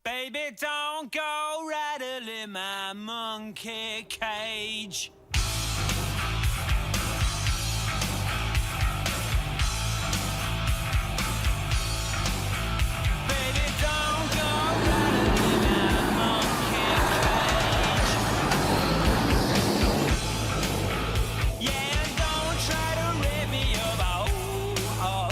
Baby, don't go rattling my monkey cage. Baby, don't go rattling my monkey cage. Yeah, don't try to rip me up. Oh.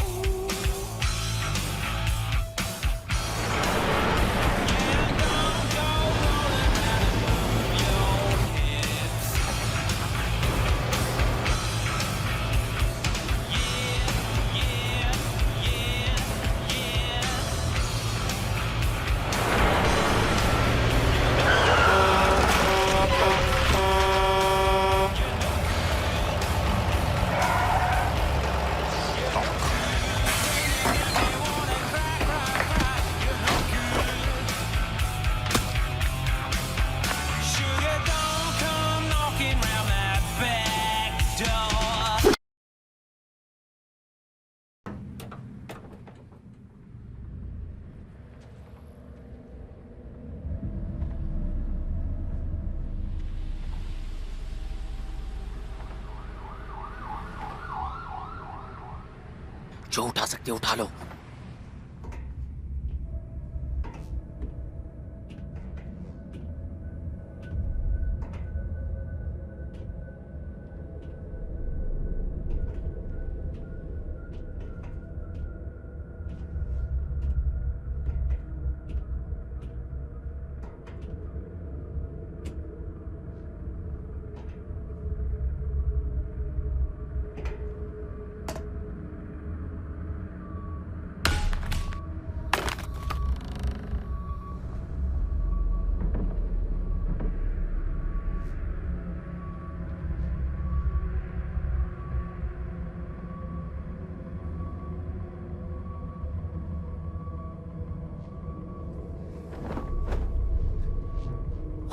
जो उठा सकते उठा लो।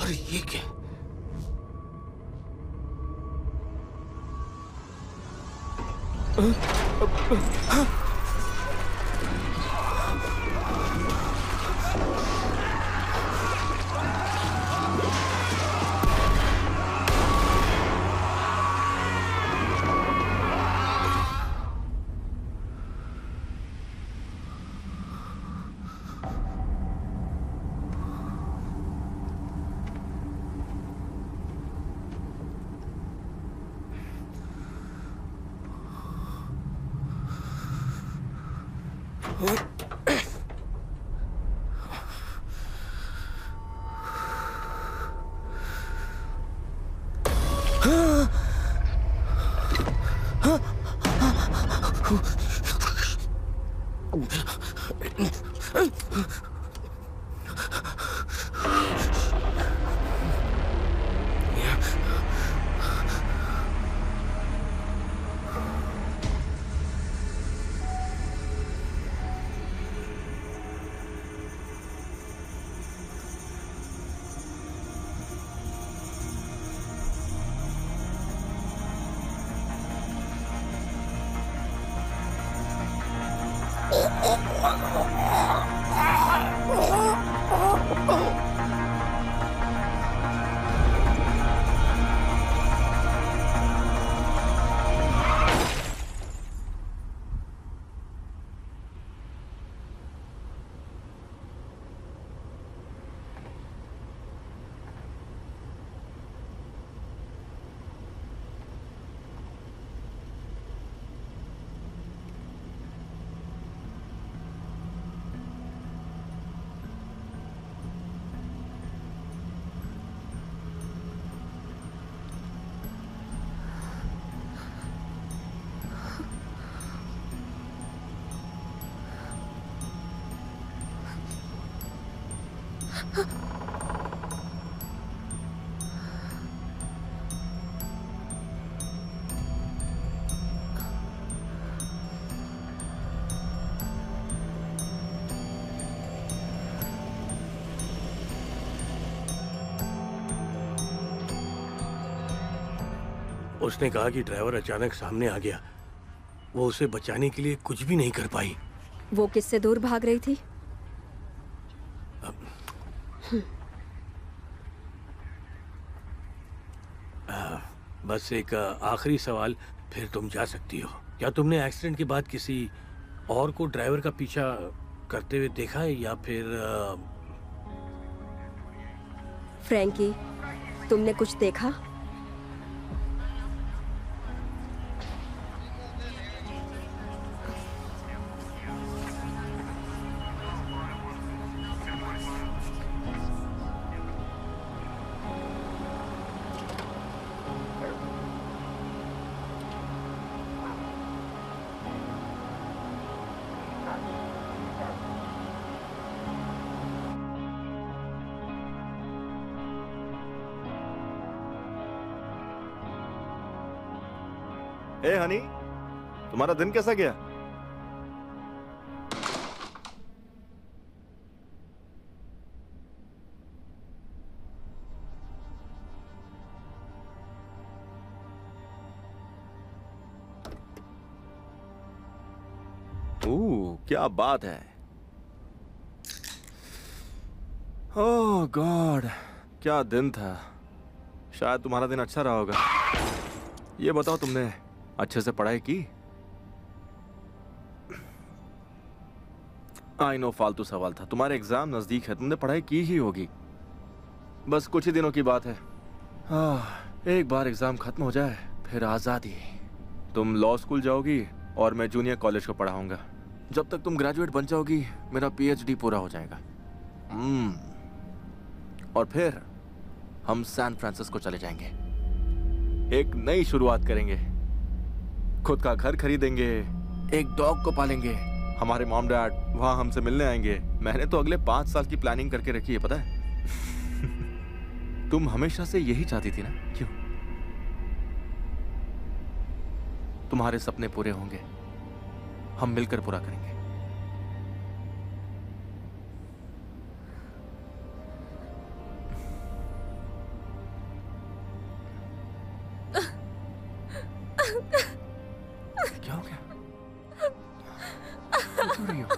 अरे ये क्या? उसने कहा कि ड्राइवर अचानक सामने आ गया। वो उसे बचाने के लिए कुछ भी नहीं कर पाई। वो किससे दूर भाग रही थी? बस एक आखिरी सवाल, फिर तुम जा सकती हो। क्या तुमने एक्सीडेंट के बाद किसी और को ड्राइवर का पीछा करते हुए देखा है या फिर फ्रैंकी, तुमने कुछ देखा? हे हनी, तुम्हारा दिन कैसा गया? क्या बात है। ओह गॉड, क्या दिन था। शायद तुम्हारा दिन अच्छा रहा होगा। ये बताओ, तुमने अच्छे से पढ़ाई की? आई नो, फालतू सवाल था। तुम्हारे एग्जाम नजदीक है, तुमने पढ़ाई की ही होगी। बस कुछ ही दिनों की बात है। एक बार एग्जाम खत्म हो जाए फिर आजादी। तुम लॉ स्कूल जाओगी और मैं जूनियर कॉलेज को पढ़ाऊंगा। जब तक तुम ग्रेजुएट बन जाओगी मेरा पीएचडी पूरा हो जाएगा। और फिर हम सैन फ्रांसिस्को चले जाएंगे, एक नई शुरुआत करेंगे, खुद का घर खरीदेंगे, एक डॉग को पालेंगे। हमारे मॉम डैड वहां हमसे मिलने आएंगे। मैंने तो अगले 5 साल की प्लानिंग करके रखी है, पता है? तुम हमेशा से यही चाहती थी ना? क्यों? तुम्हारे सपने पूरे होंगे, हम मिलकर पूरा करेंगे। क्या हो गया? क्यों रही हो?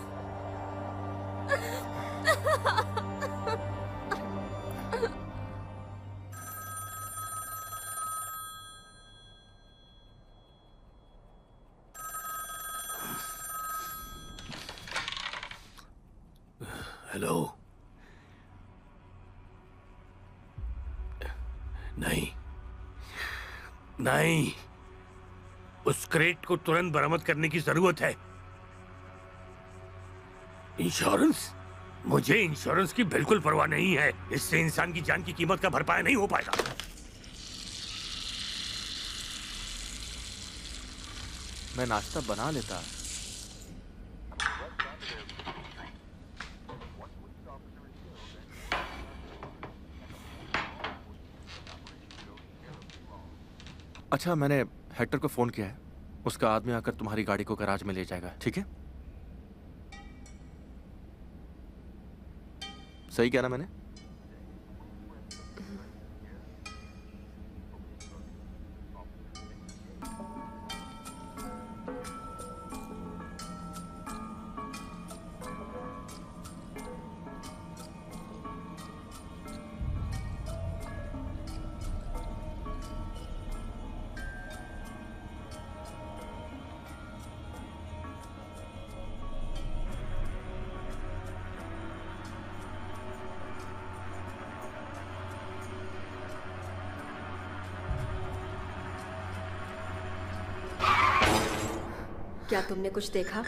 हेलो? नहीं नहीं, उस क्रेट को तुरंत बरामद करने की जरूरत है। इंश्योरेंस? मुझे इंश्योरेंस की बिल्कुल परवाह नहीं है। इससे इंसान की जान की कीमत का भरपाई नहीं हो पाएगा। मैं नाश्ता बना लेता। अच्छा, मैंने हेक्टर को फोन किया है। उसका आदमी आकर तुम्हारी गाड़ी को गैराज में ले जाएगा, ठीक है? सही क्या ना मैंने? क्या तुमने कुछ देखा?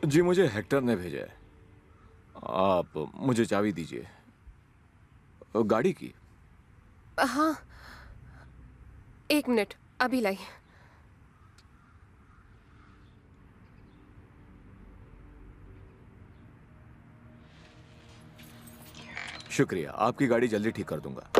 जी मुझे हेक्टर ने भेजा है। आप मुझे चाबी दीजिए गाड़ी की। हाँ, 1 मिनट, अभी लाई। शुक्रिया, आपकी गाड़ी जल्दी ठीक कर दूंगा।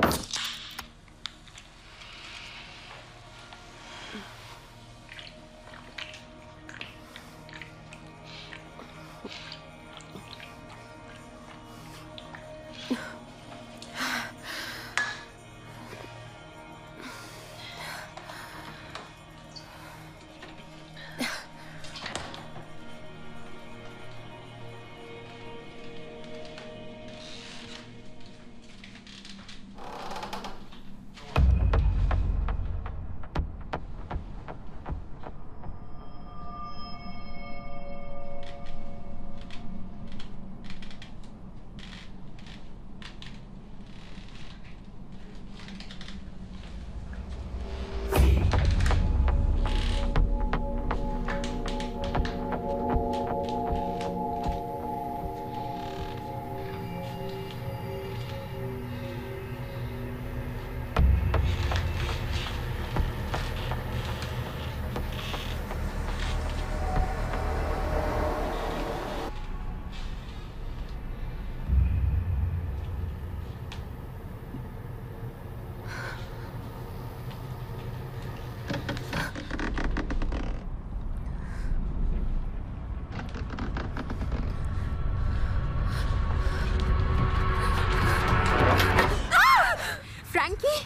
फ्रैंकी,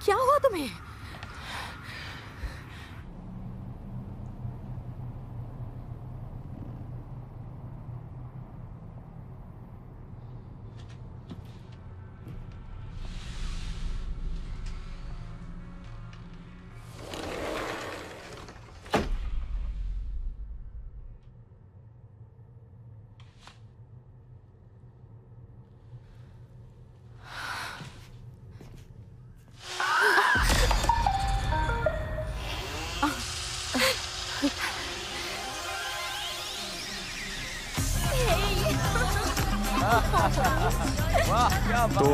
क्या हुआ तुम्हें? तो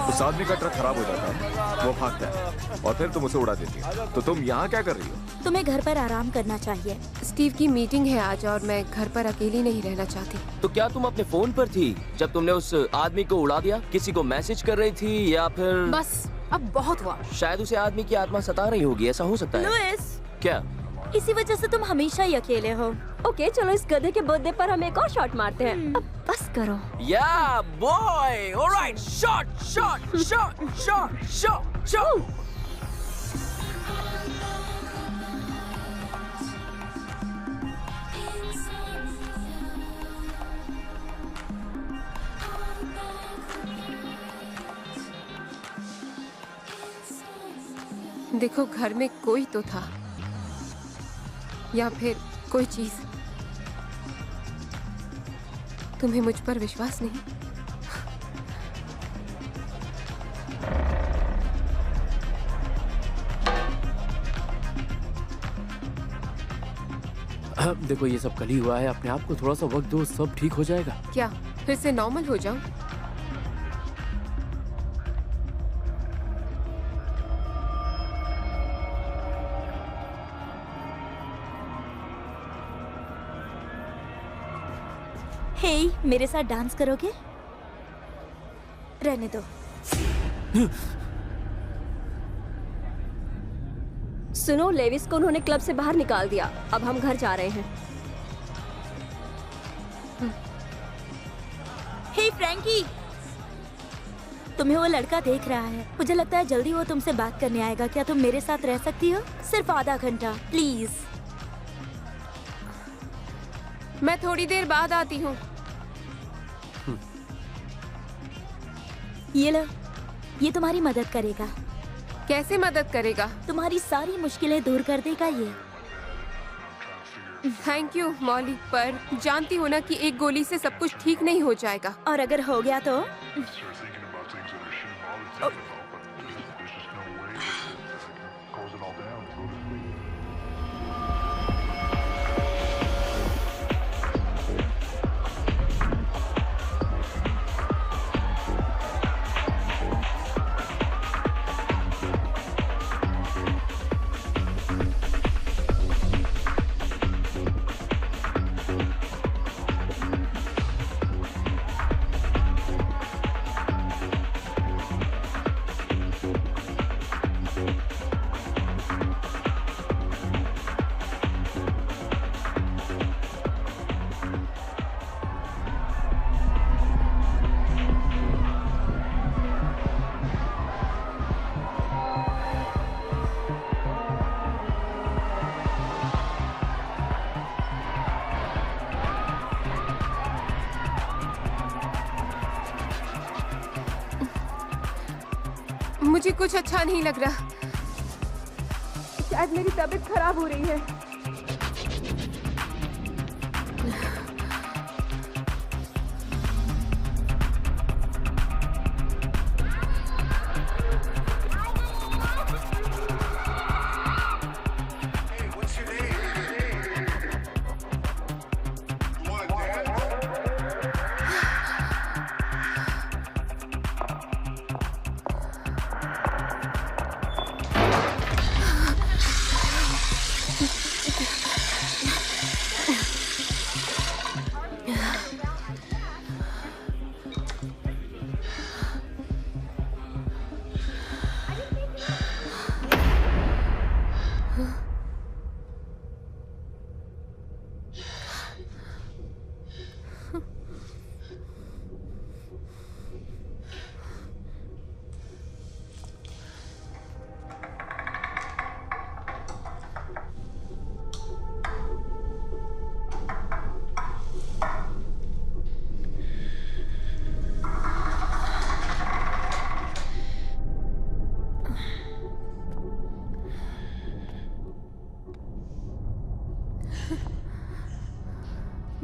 उस आदमी का ट्रक खराब हो जाता है, वो भागता है और फिर तुम उसे उड़ा देती हो। तो तुम यहाँ क्या कर रही हो? तुम्हें घर पर आराम करना चाहिए। स्टीव की मीटिंग है आज और मैं घर पर अकेली नहीं रहना चाहती। तो क्या तुम अपने फोन पर थी जब तुमने उस आदमी को उड़ा दिया? किसी को मैसेज कर रही थी या फिर? बस अब बहुत हुआ। शायद उसे आदमी की आत्मा सता रही होगी, ऐसा हो सकता है। लुइस, क्या? इसी वजह से तुम हमेशा ही अकेले हो। ओके, चलो इस गधे के बर्थडे पर हम एक और शॉट मारते हैं। अब बस करो। या boy, alright, shot shot shot shot shot shot. देखो, घर में कोई तो था या फिर कोई चीज। तुम्हें मुझ पर विश्वास नहीं? देखो ये सब कल ही हुआ है, अपने आप को थोड़ा सा वक्त दो, सब ठीक हो जाएगा। क्या फिर से नॉर्मल हो जाऊं? हे, मेरे साथ डांस करोगे? रहने दो। सुनो, लेविस को उन्होंने क्लब से बाहर निकाल दिया। अब हम घर जा रहे हैं। हे फ्रैंकी, तुम्हें वो लड़का देख रहा है। मुझे लगता है जल्दी वो तुमसे बात करने आएगा। क्या तुम मेरे साथ रह सकती हो? सिर्फ आधा घंटा प्लीज। मैं थोड़ी देर बाद आती हूँ। ये लो, ये तुम्हारी मदद करेगा। कैसे मदद करेगा? तुम्हारी सारी मुश्किलें दूर कर देगा ये। थैंक यू मॉली, पर जानती हो ना कि एक गोली से सब कुछ ठीक नहीं हो जाएगा। और अगर हो गया तो? मुझे कुछ अच्छा नहीं लग रहा। शायद मेरी तबीयत खराब हो रही है।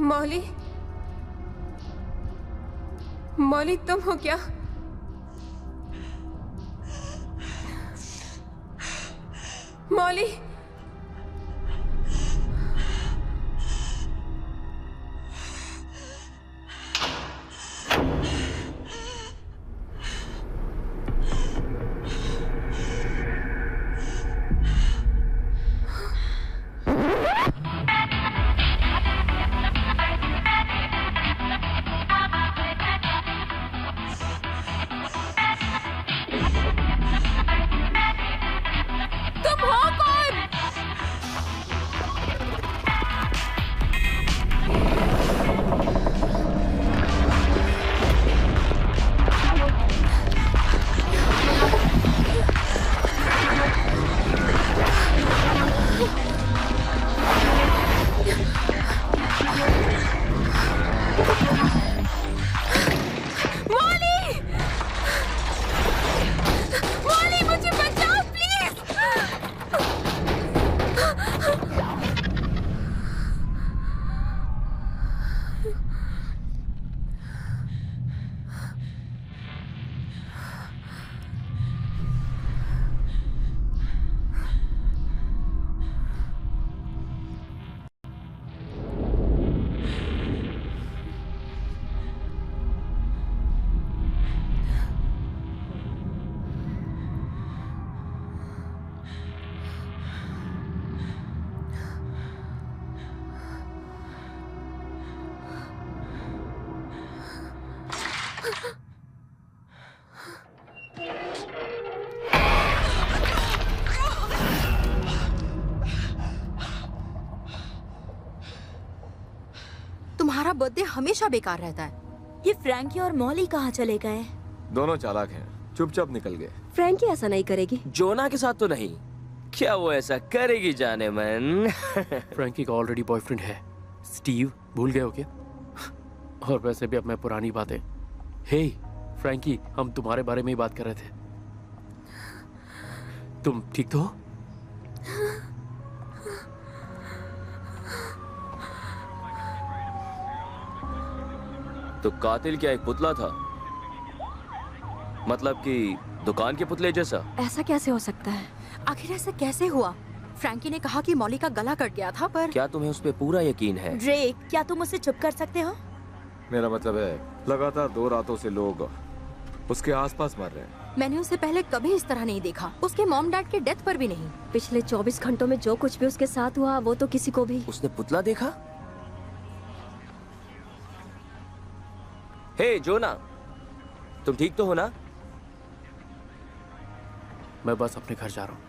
मौली, मौली तुम हो क्या? मौली, तुम्हारा बर्थडे हमेशा बेकार रहता है। ये फ्रैंकी और मॉली कहाँ चले गए? दोनों चालाक हैं, चुपचाप निकल गए। फ्रैंकी ऐसा नहीं करेगी। जोना के साथ तो नहीं। क्या वो ऐसा करेगी जाने मन? फ्रैंकी का ऑलरेडी बॉयफ्रेंड है। स्टीव, भूल गए हो क्या? और वैसे भी अब मैं पुरानी बातें। हे फ्रैंकी, हम तुम्हारे बारे में ही बात कर रहे थे। तुम ठीक तो हो? तो कातिल क्या एक पुतला था? मतलब कि दुकान के पुतले जैसा? ऐसा कैसे हो सकता है? आखिर ऐसा कैसे हुआ? फ्रैंकी ने कहा कि मौली का गला कट गया था, पर क्या तुम्हें उस पे पूरा यकीन है? ड्रेक, क्या तुम उसे चुप कर सकते हो? मेरा मतलब है, लगातार 2 रातों से लोग उसके आसपास मर रहे हैं। मैंने उसे पहले कभी इस तरह नहीं देखा। उसके मॉम डैड के डेथ पर भी नहीं। पिछले 24 घंटों में जो कुछ भी उसके साथ हुआ वो तो किसी को भी। उसने पुतला देखा? हे जोना, तुम ठीक तो हो ना? मैं बस अपने घर जा रहा हूँ।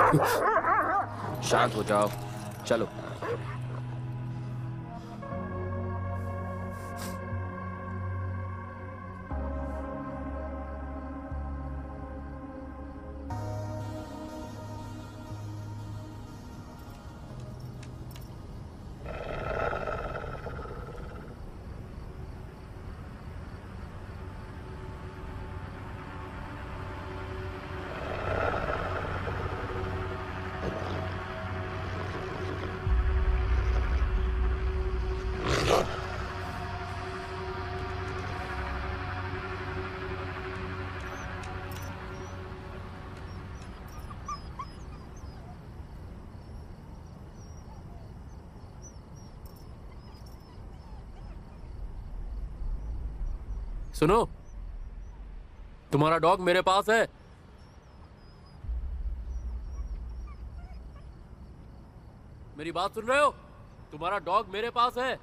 शांत हो जाओ, चलो। सुनो, तुम्हारा डॉग मेरे पास है। मेरी बात सुन रहे हो? तुम्हारा डॉग मेरे पास है।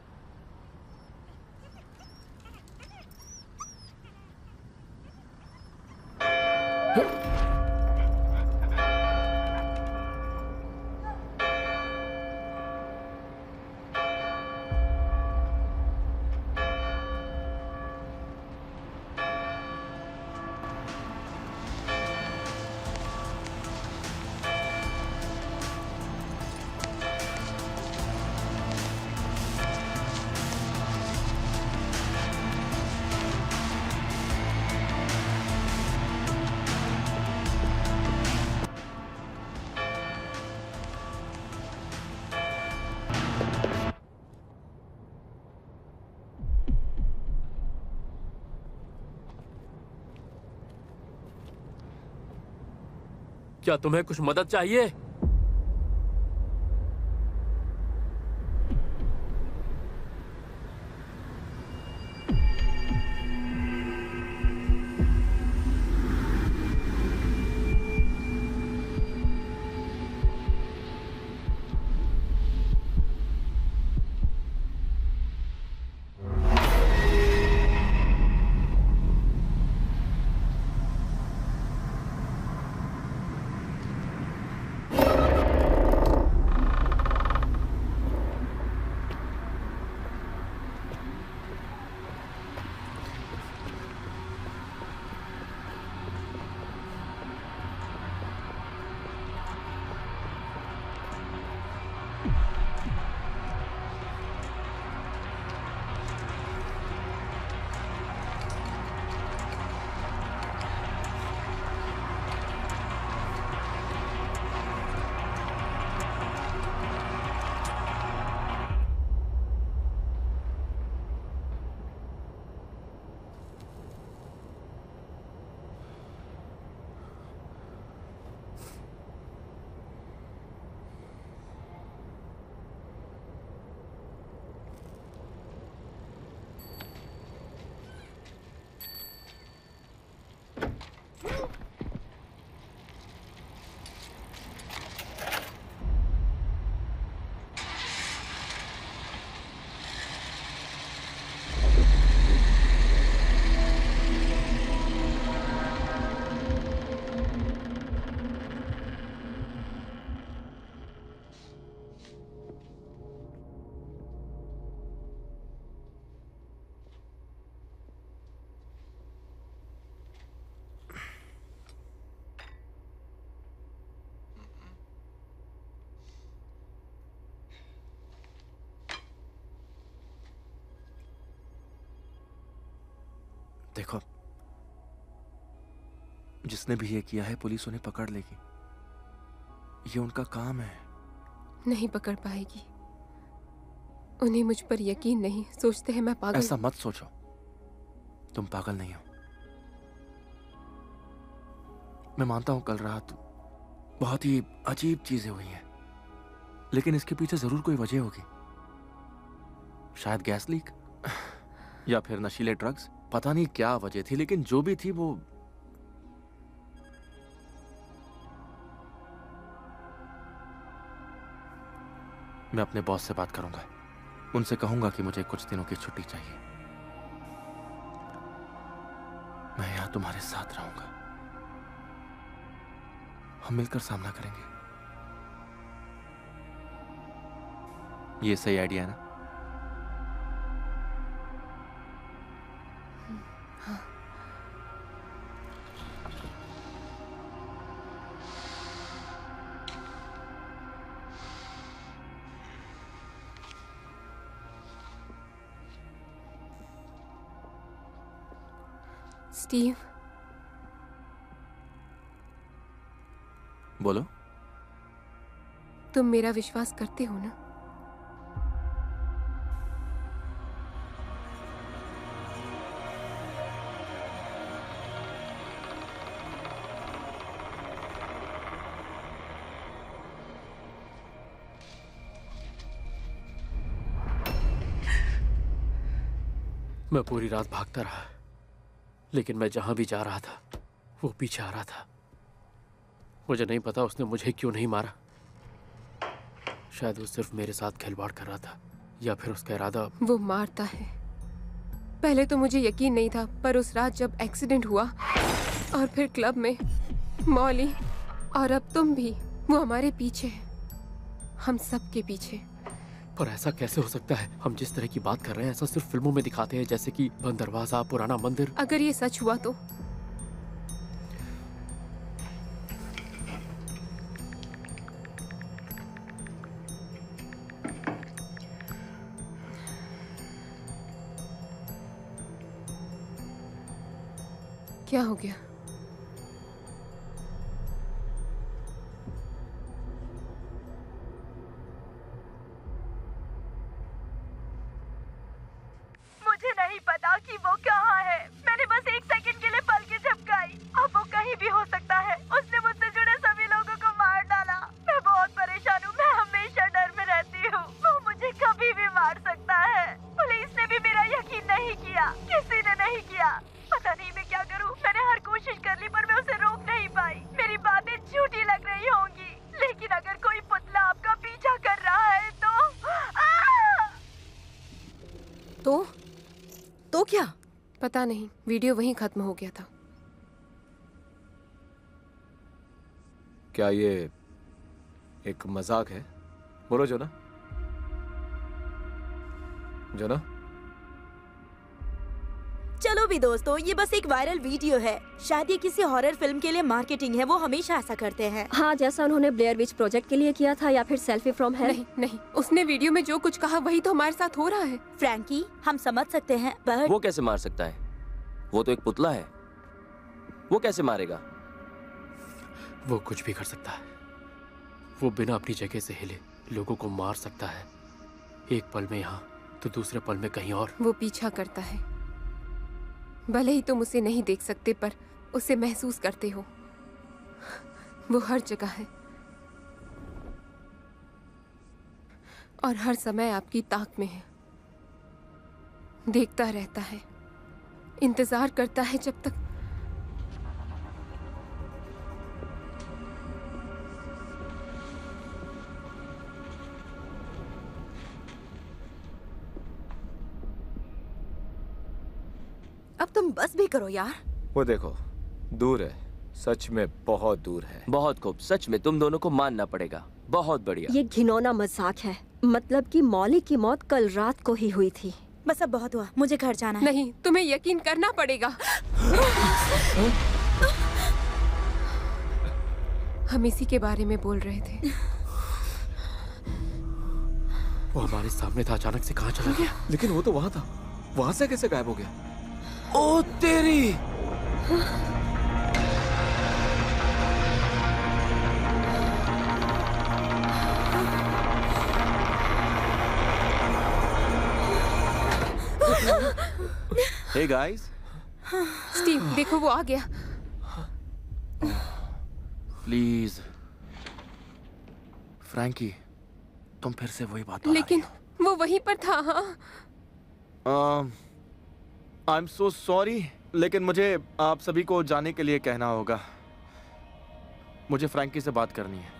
क्या तुम्हें कुछ मदद चाहिए? देखो, जिसने भी ये किया है पुलिस उन्हें पकड़ लेगी। ये उनका काम है। नहीं पकड़ पाएगी। उन्हें मुझ पर यकीन नहीं। सोचते हैं मैं पागल। ऐसा मत सोचो, तुम पागल नहीं हो। मैं मानता हूं कल रात बहुत ही अजीब चीजें हुई हैं, लेकिन इसके पीछे जरूर कोई वजह होगी। शायद गैस लीक या फिर नशीले ड्रग्स। पता नहीं क्या वजह थी, लेकिन जो भी थी वो मैं अपने बॉस से बात करूंगा। उनसे कहूंगा कि मुझे कुछ दिनों की छुट्टी चाहिए। मैं यहां तुम्हारे साथ रहूंगा। हम मिलकर सामना करेंगे। ये सही आइडिया है ना? स्टीव, बोलो। तुम मेरा विश्वास करते हो ना? मैं पूरी रात भागता रहा, लेकिन मैं जहां भी जा रहा था वो पीछे आ रहा था। मुझे नहीं पता उसने मुझे क्यों नहीं मारा। शायद वो सिर्फ मेरे साथ खिलवाड़ कर रहा था, या फिर उसका इरादा। वो मारता है। पहले तो मुझे यकीन नहीं था, पर उस रात जब एक्सीडेंट हुआ और फिर क्लब में मॉली और अब तुम भी, वो हमारे पीछे है, हम सब के पीछे। पर ऐसा कैसे हो सकता है? हम जिस तरह की बात कर रहे हैं ऐसा सिर्फ फिल्मों में दिखाते हैं, जैसे कि बंद दरवाजा, पुराना मंदिर। अगर ये सच हुआ तो? क्या हो गया? मुझे नहीं पता कि वो कहाँ है। मैंने बस एक सेकंड के लिए पलकें झपकाई। अब वो कहीं भी हो सकता है। उसने मुझसे जुड़े सभी लोगों को मार डाला। मैं बहुत परेशान हूँ। मैं हमेशा डर में रहती हूँ। वो मुझे कभी भी मार सकता है। पुलिस ने भी मेरा यकीन नहीं किया। किसी ने नहीं किया। पता नहीं मैं क्या करूँ। मैंने हर कोशिश कर ली पर मैं उसे रोक नहीं पाई। मेरी बातें झूठी लग रही होंगी, लेकिन अगर कोई पुतला आपका पीछा कर रहा है तो क्या? पता नहीं, वीडियो वहीं खत्म हो गया था। क्या ये एक मजाक है? बोलो जोना। जोना, चलो भी दोस्तों, ये बस एक वायरल वीडियो है। शायद ये किसी हॉरर फिल्म के लिए मार्केटिंग है। वो हमेशा ऐसा करते हैं। हाँ, जैसा उन्होंने ब्लेयर विच प्रोजेक्ट के लिए किया था, या फिर सेल्फी फ्रॉम हेल। नहीं नहीं, उसने वीडियो में जो कुछ कहा वही तो हमारे साथ हो रहा है। फ्रैंकी, हम समझ सकते हैं, पर वो कैसे मार सकता है? वो तो एक पुतला है। वो कैसे मारेगा? वो कुछ भी कर सकता है। वो बिना अपनी जगह से हिले लोगों को मार सकता है। एक पल में यहाँ तो दूसरे पल में कहीं और। वो पीछा करता है। भले ही तुम उसे नहीं देख सकते, पर उसे महसूस करते हो। वो हर जगह है और हर समय आपकी ताक में है। देखता रहता है, इंतजार करता है जब तक अब तुम बस भी करो यार। वो देखो, दूर है, सच में बहुत दूर है। बहुत खूब, सच में तुम दोनों को मानना पड़ेगा। बहुत बढ़िया। ये घिनौना मजाक है। मतलब कि मॉली की मौत कल रात को ही हुई थी। बस अब बहुत हुआ, मुझे घर जाना है। नहीं, तुम्हें यकीन करना पड़ेगा। हम इसी के बारे में बोल रहे थे। वो हमारे सामने था, अचानक से कहाँ चला गया? लेकिन वो तो वहाँ था, वहाँ से कैसे गायब हो गया? ओ तेरी! हे गाइस, स्टीव, देखो वो आ गया। प्लीज फ्रैंकी, तुम फिर से वही बात। लेकिन वो वहीं पर था। हाँ, आई एम सो सॉरी, लेकिन मुझे आप सभी को जाने के लिए कहना होगा। मुझे फ्रैंकी से बात करनी है।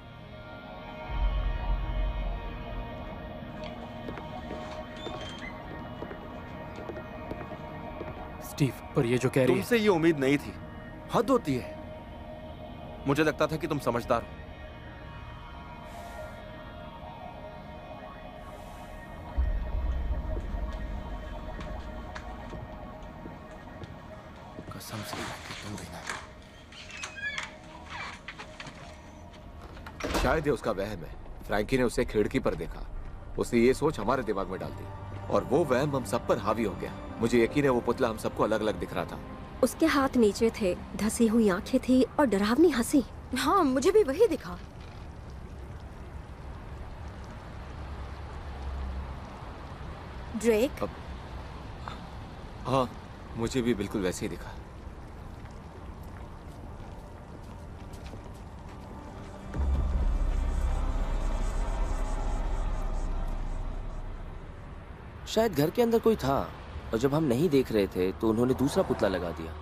स्टीव, पर ये जो कह रही है। तुमसे ये उम्मीद नहीं थी। हद होती है। मुझे लगता था कि तुम समझदार हो। कसम से तुम भी नहीं। शायद ये उसका वहम है। फ्रैंकी ने उसे खिड़की पर देखा, उसने ये सोच हमारे दिमाग में डाल दी और वो वहम हम सब पर हावी हो गया। मुझे यकीन है वो पुतला हम सबको अलग अलग दिख रहा था। उसके हाथ नीचे थे, धसी हुई आंखें थी और डरावनी हंसी। हाँ, मुझे भी वही दिखा। ड्रेक, हाँ, मुझे भी बिल्कुल वैसे ही दिखा। शायद घर के अंदर कोई था और जब हम नहीं देख रहे थे तो उन्होंने दूसरा पुतला लगा दिया।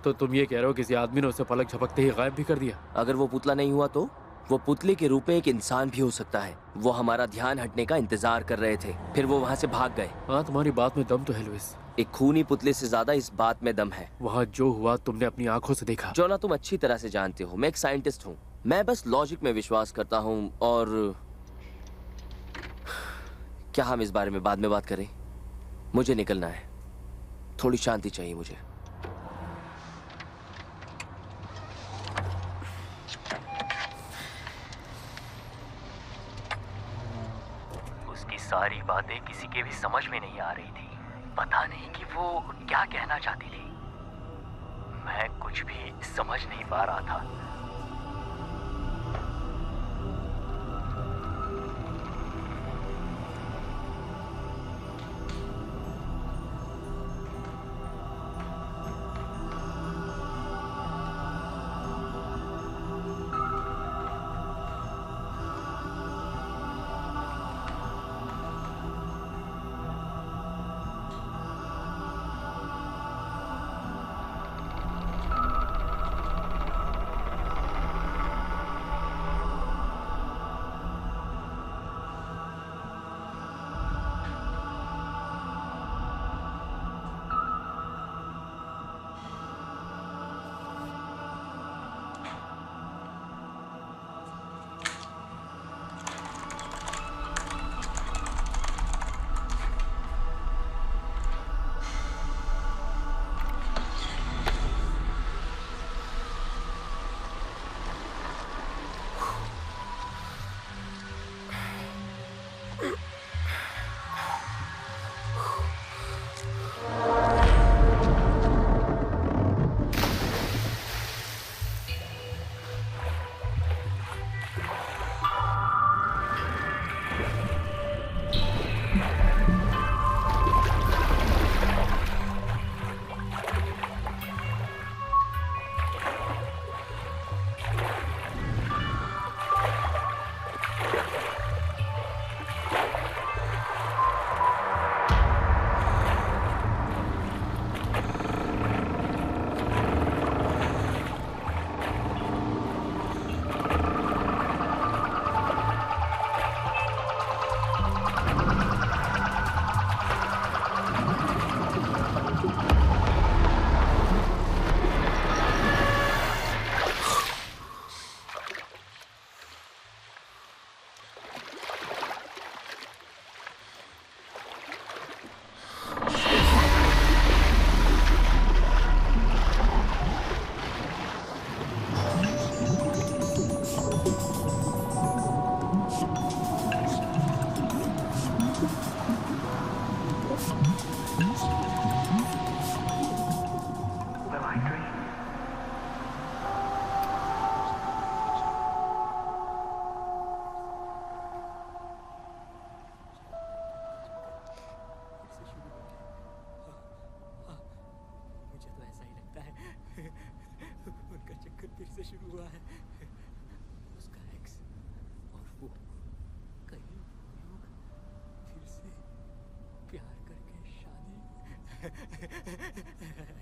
तो तुम ये कह रहे हो किसी आदमी ने उसे पलक झपकते ही गायब भी कर दिया? अगर वो पुतला नहीं हुआ तो वो पुतले के रूप में एक इंसान भी हो सकता है। वो हमारा ध्यान हटने का इंतजार कर रहे थे, फिर वो वहाँ से भाग गए। हाँ, तुम्हारी बात में दम तो है लुइस। एक खूनी पुतले से ज्यादा इस बात में दम है। वहाँ जो हुआ तुमने अपनी आंखों से देखा। जोना, तुम अच्छी तरह से जानते हो मैं एक साइंटिस्ट हूँ। मैं बस लॉजिक में विश्वास करता हूँ। और क्या हम इस बारे में बाद में बात करें? मुझे निकलना है, थोड़ी शांति चाहिए मुझे। उसकी सारी बातें किसी के भी समझ में नहीं आ रही थी। पता नहीं कि वो क्या कहना चाहती थी। मैं कुछ भी समझ नहीं पा रहा था।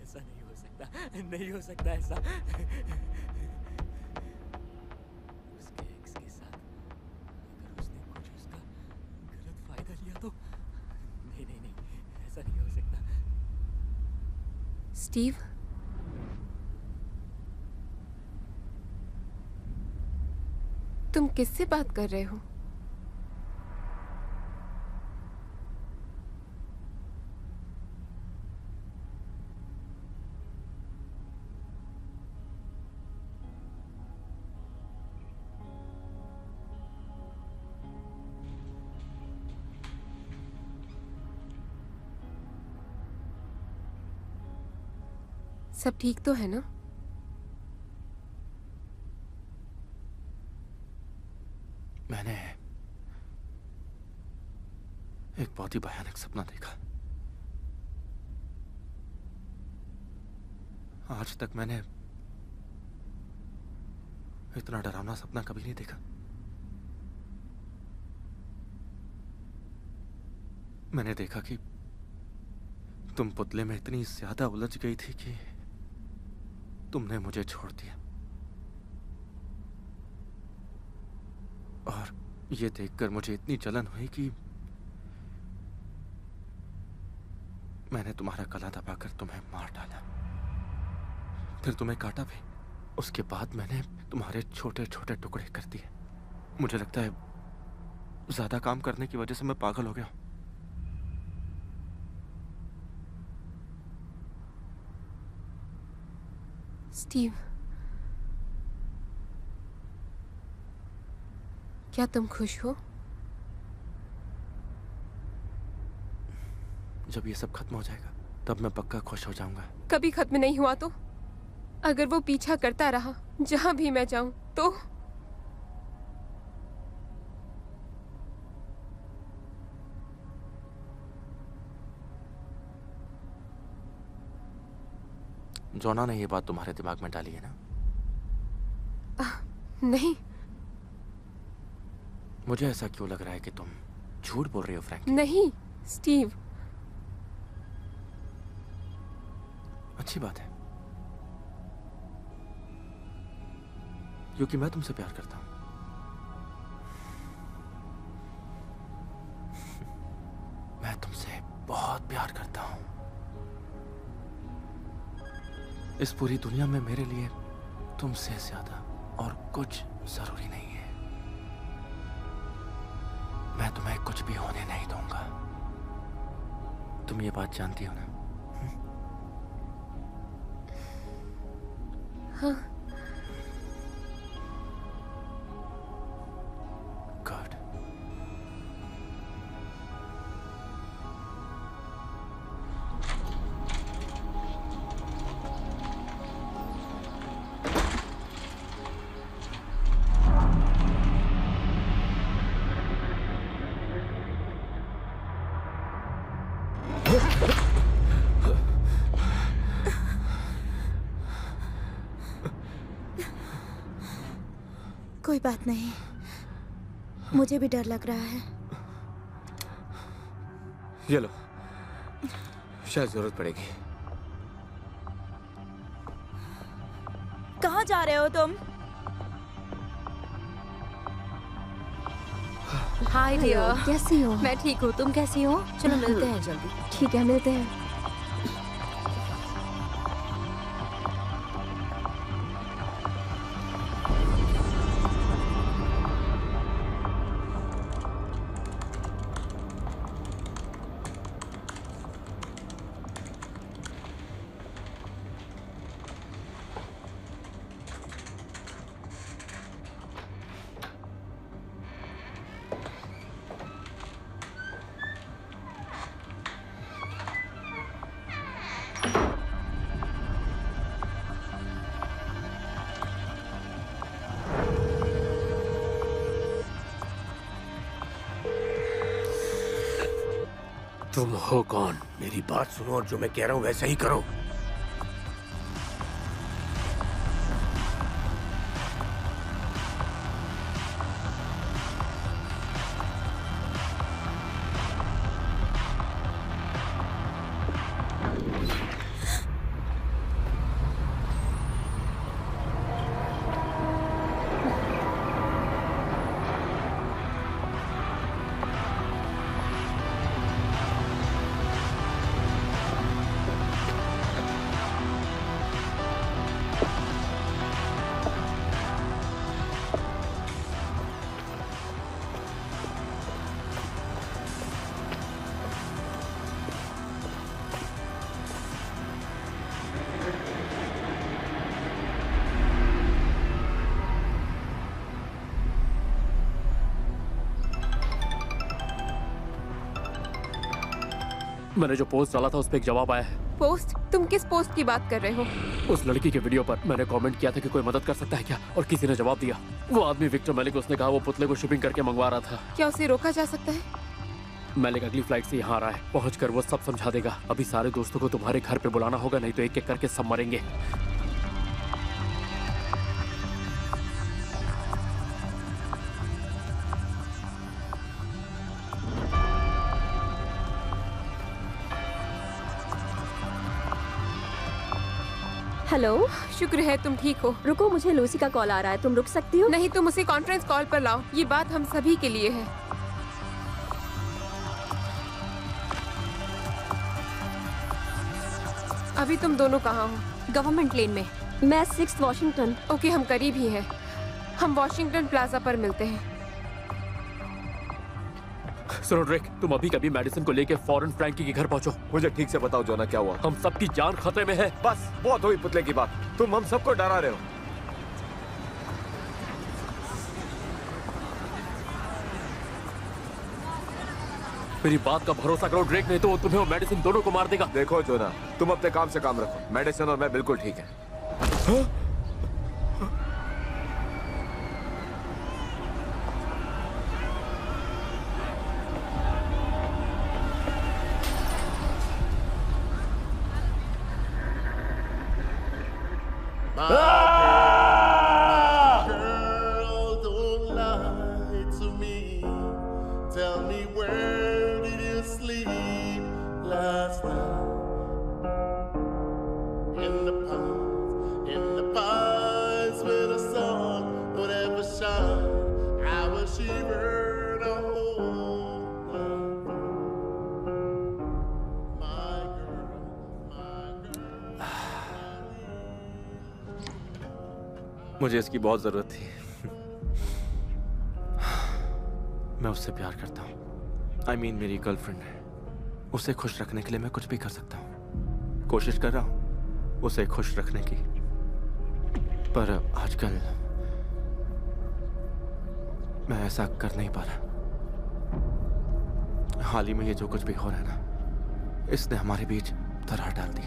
ऐसा नहीं हो सकता, नहीं हो सकता ऐसा। उसके एक्स के साथ अगर उसने कुछ उसका गलत फायदा लिया तो नहीं नहीं नहीं, ऐसा नहीं हो सकता। स्टीव, तुम किससे बात कर रहे हो? सब ठीक तो है ना? मैंने एक बहुत ही भयानक सपना देखा। आज तक मैंने इतना डरावना सपना कभी नहीं देखा। मैंने देखा कि तुम पुतले में इतनी ज्यादा उलझ गई थी कि तुमने मुझे छोड़ दिया। और ये देखकर मुझे इतनी जलन हुई कि मैंने तुम्हारा गला दबाकर तुम्हें मार डाला, फिर तुम्हें काटा भी। उसके बाद मैंने तुम्हारे छोटे छोटे टुकड़े कर दिए। मुझे लगता है ज्यादा काम करने की वजह से मैं पागल हो गया हूं। स्टीव, क्या तुम खुश हो? जब ये सब खत्म हो जाएगा तब मैं पक्का खुश हो जाऊंगा। कभी खत्म नहीं हुआ तो? अगर वो पीछा करता रहा जहां भी मैं जाऊं तो? जोना ने ये बात तुम्हारे दिमाग में डाली है ना? नहीं। मुझे ऐसा क्यों लग रहा है कि तुम झूठ बोल रही हो फ्रैंकी? नहीं स्टीव। अच्छी बात है, क्योंकि मैं तुमसे प्यार करता हूं। मैं तुमसे बहुत प्यार करता हूं। इस पूरी दुनिया में मेरे लिए तुमसे ज्यादा और कुछ जरूरी नहीं है। मैं तुम्हें कुछ भी होने नहीं दूंगा। तुम ये बात जानती हो ना? हाँ। गुड। कोई बात नहीं, मुझे भी डर लग रहा है। ये लो, शायद जरूरत पड़ेगी। कहाँ जा रहे हो तुम? हाय डियर, कैसी हो? मैं ठीक हूँ, तुम कैसी हो? चलो मिलते हैं जल्दी। ठीक है, मिलते हैं। तुम हो कौन? मेरी बात सुनो और जो मैं कह रहा हूं वैसा ही करो। मैंने जो पोस्ट डाला था उस पर एक जवाब आया है। पोस्ट? तुम किस पोस्ट की बात कर रहे हो? उस लड़की के वीडियो पर मैंने कमेंट किया था कि कोई मदद कर सकता है क्या, और किसी ने जवाब दिया। वो आदमी विक्टर मलिक, उसने कहा वो पुतले को शिपिंग करके मंगवा रहा था। क्या उसे रोका जा सकता है? मलिक अगली फ्लाइट से यहाँ आ रहा है, पहुंचकर वो सब समझा देगा। अभी सारे दोस्तों को तुम्हारे घर पे बुलाना होगा, नहीं तो एक एक करके सब मरेंगे। हेलो, शुक्र है तुम ठीक हो। रुको, मुझे लूसी का कॉल आ रहा है, तुम रुक सकती हो? नहीं, तुम उसे कॉन्फ्रेंस कॉल पर लाओ, ये बात हम सभी के लिए है। अभी तुम दोनों कहाँ हो? गवर्नमेंट लेन में। मैं 6 वॉशिंगटन। ओके, हम करीब ही हैं। हम वॉशिंगटन प्लाजा पर मिलते हैं। सुनो ड्रेक, तुम अभी कभी मेडिसिन को लेके फौरन फ्रैंकी के घर पहुंचो। मुझे ठीक से बताओ जोना, क्या हुआ? हम सबकी जान खतरे में है। बस बहुत हुई पुतले की बात, तुम हम सबको डरा रहे हो। मेरी बात का भरोसा करो ड्रेक, नहीं तो वो तुम्हें और मेडिसिन दोनों को मार देगा। देखो जोना, तुम अपने काम से काम रखो, मेडिसिन और मैं बिल्कुल ठीक है। Girl, don't lie to me. Tell me, where did you sleep last night? In the pines with a sun would ever shine. I was shivered a whole night. My girl, मुझे इसकी बहुत जरूरत थी। मैं उससे प्यार करता हूँ। I mean, मेरी गर्लफ्रेंड है। उसे खुश रखने के लिए मैं कुछ भी कर सकता हूँ। कोशिश कर रहा हूँ उसे खुश रखने की, पर आजकल मैं ऐसा कर नहीं पा रहा। हाल ही में ये जो कुछ भी हो रहा है ना, इसने हमारे बीच दरार डाल दी।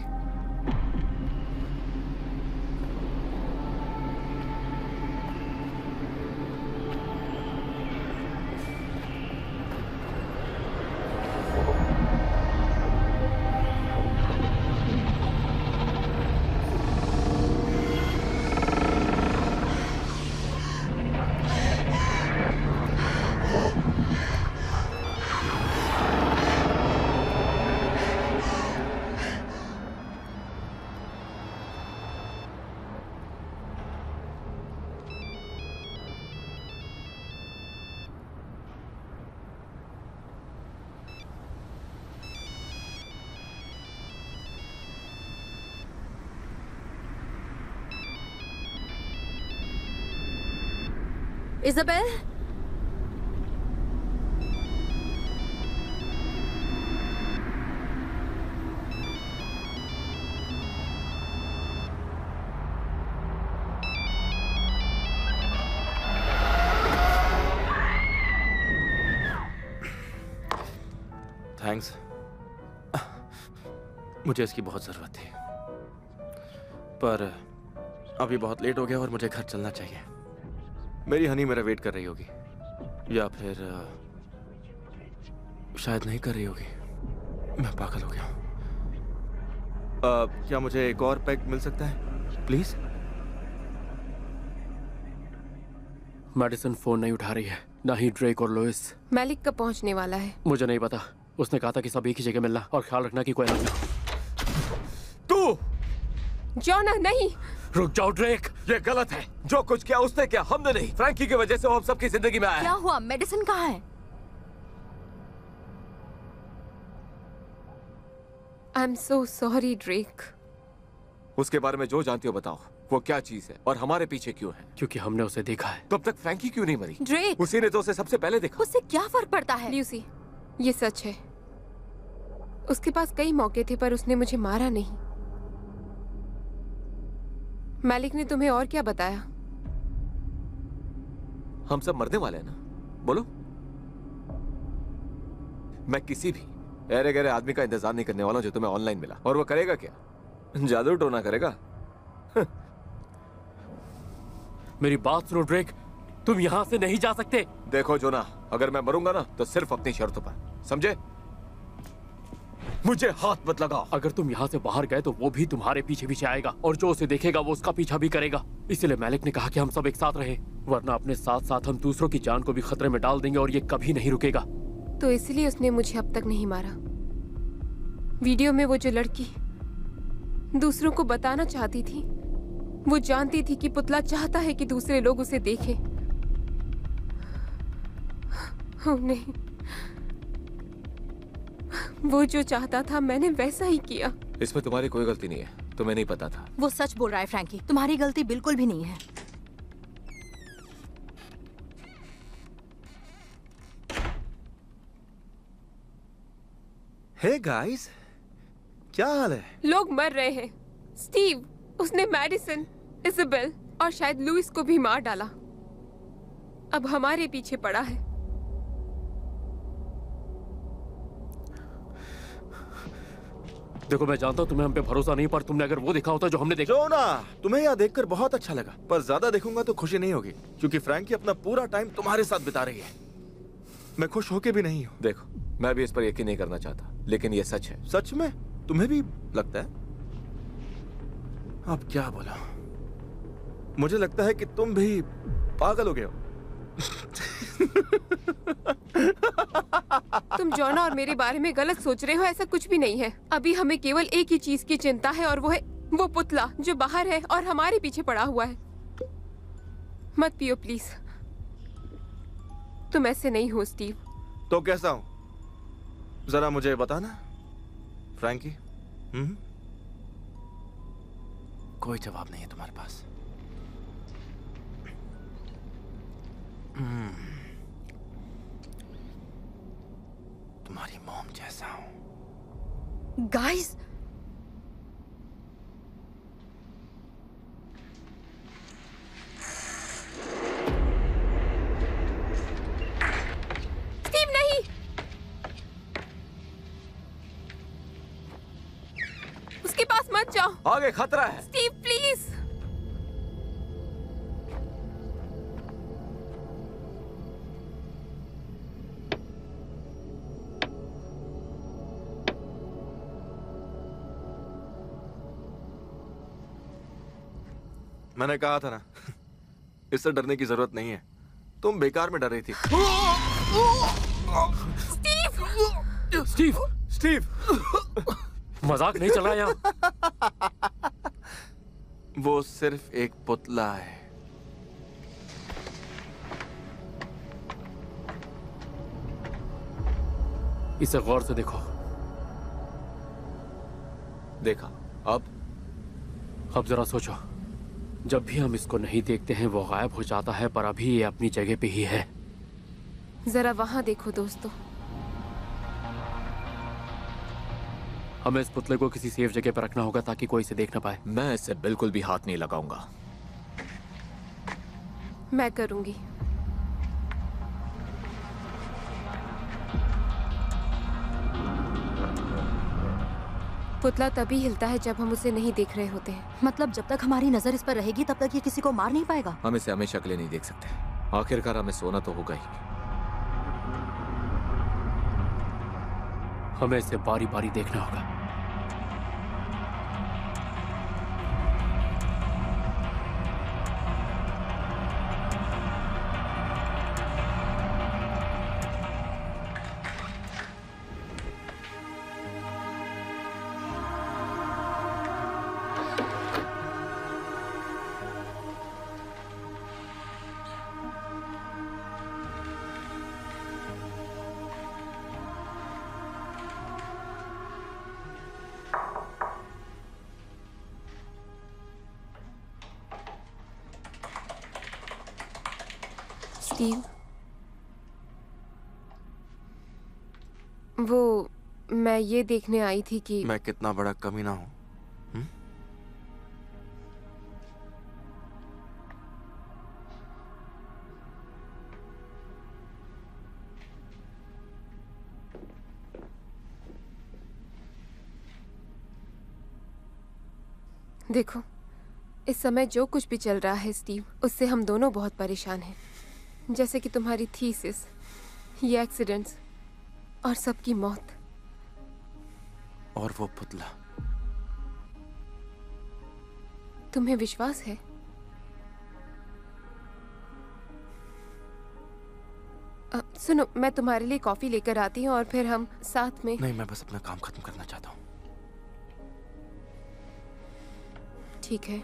Isabel, thanks. मुझे इसकी बहुत जरूरत थी, पर अभी बहुत लेट हो गया और मुझे घर चलना चाहिए। मेरी हनी मेरा वेट कर रही होगी, या फिर शायद नहीं कर रही होगी। मैं पागल हो गया हूँ। क्या मुझे एक और पैक मिल सकता है प्लीज? मेडिसिन फोन नहीं उठा रही है, ना ही ड्रेक और लुइस। मैलिक कब पहुंचने वाला है? मुझे नहीं पता। उसने कहा था कि सब एक ही जगह मिलना और ख्याल रखना कि कोई ना मिले। तू जोना, नहीं। रुक जाओ ड्रेक, ये गलत है। जो कुछ किया उसने किया, हमने नहीं। फ्रैंकी की वजह से वो हम सबकी जिंदगी में आया है। क्या हुआ? मेडिसिन कहाँ है? I am so sorry Drake. उसके बारे में जो जानती हो बताओ, वो क्या चीज है और हमारे पीछे क्यों है? क्योंकि हमने उसे देखा है। तब तक फ्रैंकी क्यों नहीं मरी? ड्रेक, उसी ने तो उसे सबसे पहले देखा। उससे क्या फर्क पड़ता है? ल्यूसी, ये सच है। उसके पास कई मौके थे पर उसने मुझे मारा नहीं। मैलिक ने तुम्हें और क्या बताया? हम सब मरने वाले हैं ना, बोलो। मैं किसी भी अरे गहरे आदमी का इंतजार नहीं करने वाला जो तुम्हें ऑनलाइन मिला। और वो करेगा क्या? जादू टोना करेगा। मेरी बात सुनो ड्रेक, तुम यहाँ से नहीं जा सकते। देखो जोना, अगर मैं मरूंगा ना तो सिर्फ अपनी शर्तों पर, समझे? मुझे हाथ मत लगाओ। अगर तुम यहाँ से बाहर गए तो वो भी तुम्हारे पीछे पीछे आएगा और जो उसे देखेगा वो उसका पीछा भी करेगा। इसलिए मैलिक ने कहा कि हम सब एक साथ रहें, वरना अपने साथ साथ हम दूसरों की जान को भी खतरे में डाल देंगे और ये कभी नहीं रुकेगा। तो इसलिए उसने मुझे अब तक नहीं मारा। वीडियो में वो जो लड़की दूसरों को बताना चाहती थी, वो जानती थी कि पुतला चाहता है कि दूसरे लोग उसे देखें। ओह नहीं, वो जो चाहता था मैंने वैसा ही किया। इसमें तुम्हारी कोई गलती नहीं है, तुम्हें नहीं पता था। वो सच बोल रहा है फ्रैंकी, तुम्हारी गलती बिल्कुल भी नहीं है। हे गाइस, क्या हाल है? लोग मर रहे हैं। स्टीव, उसने मैडिसन, इज़ाबेल और शायद लुइस को भी मार डाला। अब हमारे पीछे पड़ा है। देखो मैं जानता हूँ तुम्हें हम पे भरोसा नहीं, पर तुमने अगर वो देखा होता जो हमने देखा। जोना, तुम्हें यहाँ देखकर बहुत अच्छा लगा, पर ज्यादा देखूंगा तो खुशी नहीं होगी, क्योंकि फ्रैंकी अपना पूरा टाइम तुम्हारे साथ बिता रही है। मैं खुश होके भी नहीं हूँ। देखो, मैं भी इस पर यकीन नहीं करना चाहता, लेकिन ये सच है। सच में? तुम्हें भी लगता है? अब क्या बोला? मुझे लगता है कि तुम भी पागल हो गए हो। तुम जोना और मेरे बारे में गलत सोच रहे हो, ऐसा कुछ भी नहीं है। अभी हमें केवल एक ही चीज की चिंता है और वो है वो पुतला जो बाहर है और हमारे पीछे पड़ा हुआ है। मत पियो प्लीज। तुम ऐसे नहीं हो स्टीव। तो कैसा हूं? जरा मुझे बताना फ्रैंकी। कोई जवाब नहीं है तुम्हारे पास। तुम्हारी मॉम जैसा हूं। गाइस, स्टीव नहीं। उसके पास मत जाओ। आगे खतरा है। Steve please. मैंने कहा था ना, इससे डरने की जरूरत नहीं है। तुम बेकार में डर रही थी। स्टीव! स्टीव! स्टीव! मजाक नहीं चल रहा यहाँ। वो सिर्फ एक पुतला है। इसे गौर से देखो। देखा। अब जरा सोचो, जब भी हम इसको नहीं देखते हैं वो गायब हो जाता है, पर अभी ये अपनी जगह पे ही है। जरा वहां देखो दोस्तों। हमें इस पुतले को किसी सेफ जगह पर रखना होगा ताकि कोई इसे देख ना पाए। मैं इससे बिल्कुल भी हाथ नहीं लगाऊंगा। मैं करूंगी। पुतला तभी हिलता है जब हम उसे नहीं देख रहे होते हैं। मतलब जब तक हमारी नजर इस पर रहेगी तब तक ये किसी को मार नहीं पाएगा। हम इसे हमेशा के लिए नहीं देख सकते। आखिरकार हमें सोना तो होगा ही। हमें इसे बारी बारी देखना होगा। स्टीव, वो मैं ये देखने आई थी कि मैं कितना बड़ा कमीना हूं। देखो, इस समय जो कुछ भी चल रहा है स्टीव, उससे हम दोनों बहुत परेशान हैं। जैसे कि तुम्हारी थीसिस, ये एक्सीडेंट्स और सबकी मौत। और वो पुतला। तुम्हें विश्वास है? सुनो, मैं तुम्हारे लिए कॉफी लेकर आती हूँ और फिर हम साथ में। नहीं, मैं बस अपना काम खत्म करना चाहता हूँ। ठीक है।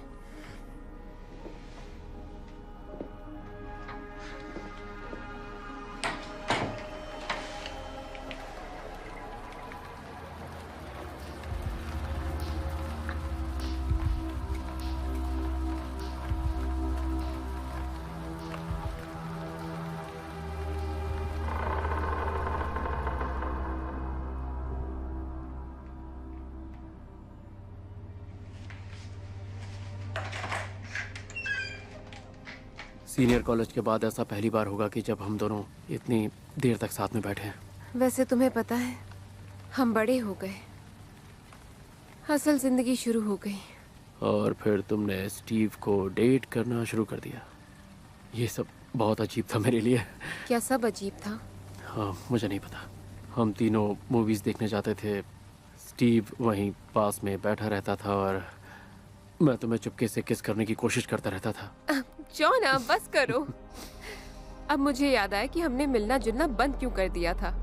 सीनियर कॉलेज के बाद ऐसा पहली बार होगा कि जब हम दोनों इतनी देर तक साथ में बैठे हैं। वैसे तुम्हें पता है, हम बड़े हो गए, असल जिंदगी शुरू हो गई। और फिर तुमने स्टीव को डेट करना शुरू कर दिया। ये सब बहुत अजीब था मेरे लिए। क्या सब अजीब था? हाँ, मुझे नहीं पता। हम तीनों मूवीज देखने जाते थे। स्टीव वहीं पास में बैठा रहता था और मैं तुम्हें चुपके से किस करने की कोशिश करता रहता था। जॉन, आप बस करो। अब मुझे याद आया कि हमने मिलना जुलना बंद क्यों कर दिया था।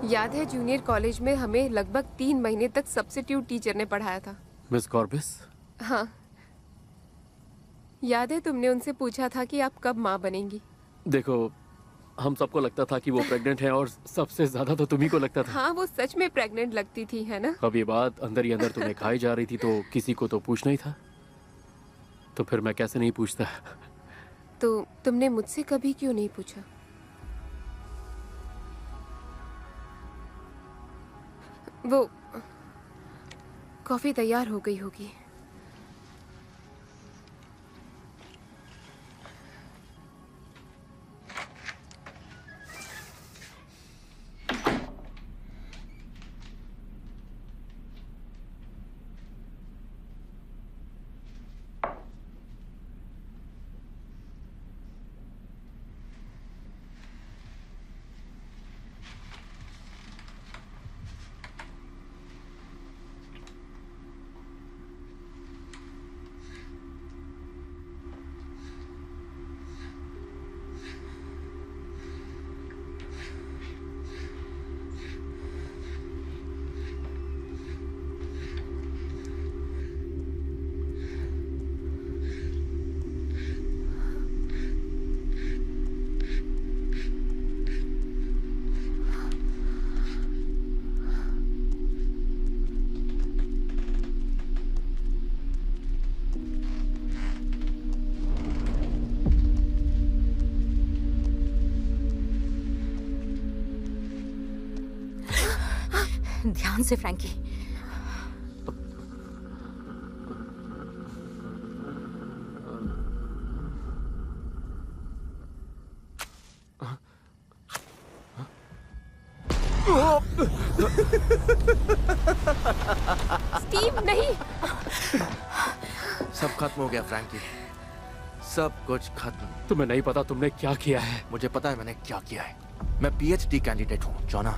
याद है जूनियर कॉलेज में हमें लगभग 3 महीने तक सब्स्टिट्यूट टीचर ने पढ़ाया था। मिस कॉर्बिस? हाँ, याद है तुमने उनसे पूछा था कि आप कब माँ बनेंगी? देखो, हम सबको लगता था कि वो प्रेग्नेंट है और सबसे ज्यादा तो तुम्ही को लगता था। हाँ, वो सच में प्रेग्नेंट लगती थी, है ना? अब ये बात अंदर ही अंदर तुम्हें खाई जा रही थी, तो किसी को तो पूछना ही था। तो फिर मैं कैसे नहीं पूछता। तो तुमने मुझसे कभी क्यों नहीं पूछा? वो कॉफी तैयार हो गई होगी। ध्यान से फ्रैंकी। स्टीव नहीं। सब खत्म हो गया फ्रैंकी, सब कुछ खत्म। तुम्हें नहीं पता तुमने क्या किया है? मुझे पता है मैंने क्या किया है। मैं PhD कैंडिडेट हूँ जोना।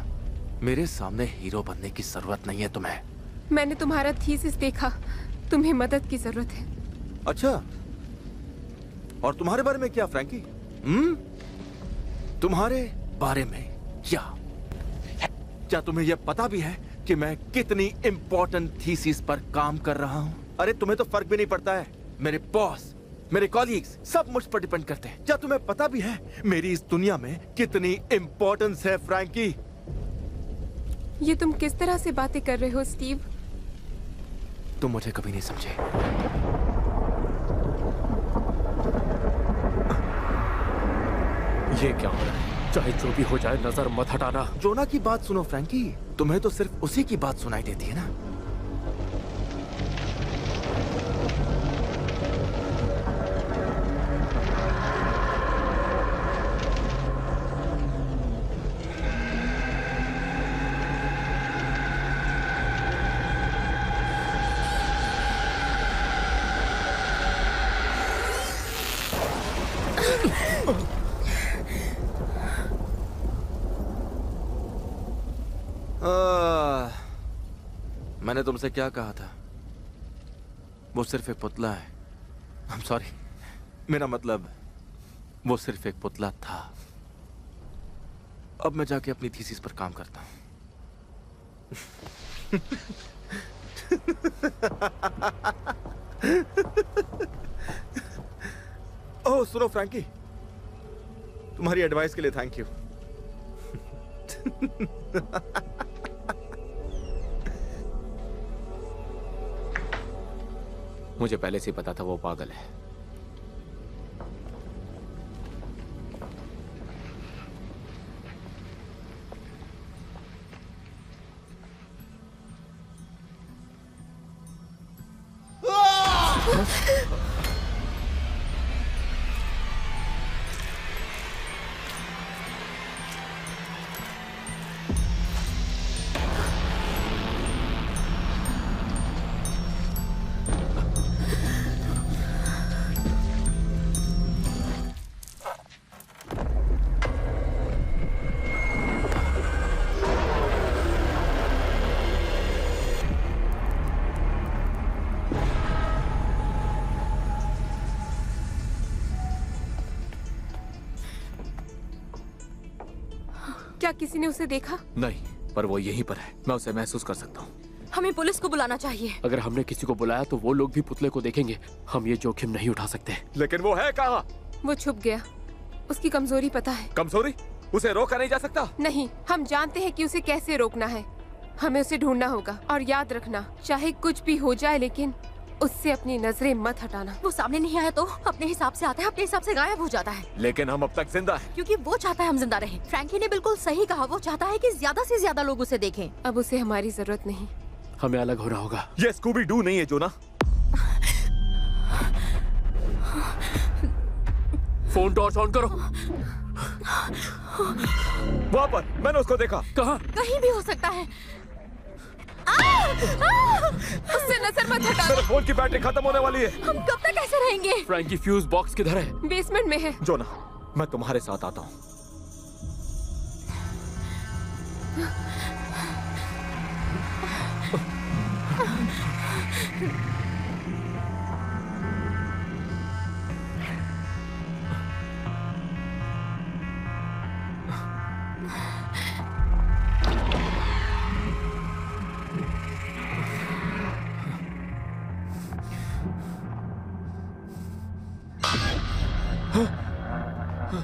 मेरे सामने हीरो बनने की जरूरत नहीं है तुम्हें। मैंने तुम्हारा थीसिस देखा, तुम्हें मदद की जरूरत है। अच्छा, और तुम्हारे बारे में क्या फ्रैंकी? तुम्हारे बारे में क्या तुम्हें यह पता भी है कि मैं कितनी इंपॉर्टेंट थीसिस पर काम कर रहा हूं? अरे तुम्हें तो फर्क भी नहीं पड़ता है। मेरे बॉस, मेरे कॉलीग्स सब मुझ पर डिपेंड करते हैं। क्या तुम्हें पता भी है मेरी इस दुनिया में कितनी इंपॉर्टेंस है फ्रैंकी? ये तुम किस तरह से बातें कर रहे हो स्टीव? तुम मुझे कभी नहीं समझे। ये क्या हो रहा है? चाहे जो भी हो जाए नजर मत हटाना। जोना की बात सुनो फ्रैंकी, तुम्हें तो सिर्फ उसी की बात सुनाई देती है ना। मैंने तुमसे क्या कहा था? वो सिर्फ एक पुतला है। I'm sorry, मेरा मतलब वो सिर्फ एक पुतला था। अब मैं जाके अपनी थीसिस पर काम करता हूं। ओह सुनो फ्रैंकी, तुम्हारी एडवाइस के लिए थैंक यू। मुझे पहले से ही पता था वो पागल है। क्या किसी ने उसे देखा? नहीं, पर वो यहीं पर है। मैं उसे महसूस कर सकता हूँ। हमें पुलिस को बुलाना चाहिए। अगर हमने किसी को बुलाया तो वो लोग भी पुतले को देखेंगे। हम ये जोखिम नहीं उठा सकते। लेकिन वो है कहाँ? वो छुप गया। उसकी कमजोरी पता है। कमजोरी? उसे रोका नहीं जा सकता? नहीं, हम जानते हैं कि उसे कैसे रोकना है। हमें उसे ढूंढना होगा। और याद रखना, चाहे कुछ भी हो जाए लेकिन उससे अपनी नजरें मत हटाना। वो सामने नहीं आया तो अपने हिसाब से आता है, अपने हिसाब से गायब हो जाता है। लेकिन हम अब तक जिंदा हैं। क्योंकि वो चाहता है हम जिंदा रहें। फ्रैंकी ने बिल्कुल सही कहा, वो चाहता है कि ज्यादा से ज्यादा लोग उसे देखें। अब उसे हमारी जरूरत नहीं। हमें अलग होना होगा। ये स्कूबी डू नहीं है जोना। फोन टॉर्च ऑन करो। वहाँ पर मैंने उसको देखा। कहाँ? कहीं भी हो सकता है। उससे नजर मत हटा। मेरे फोन की बैटरी खत्म होने वाली है। हम कब तक ऐसे रहेंगे? फ्रैंकी फ्यूज बॉक्स किधर है? बेसमेंट में है। जोना, मैं तुम्हारे साथ आता हूँ।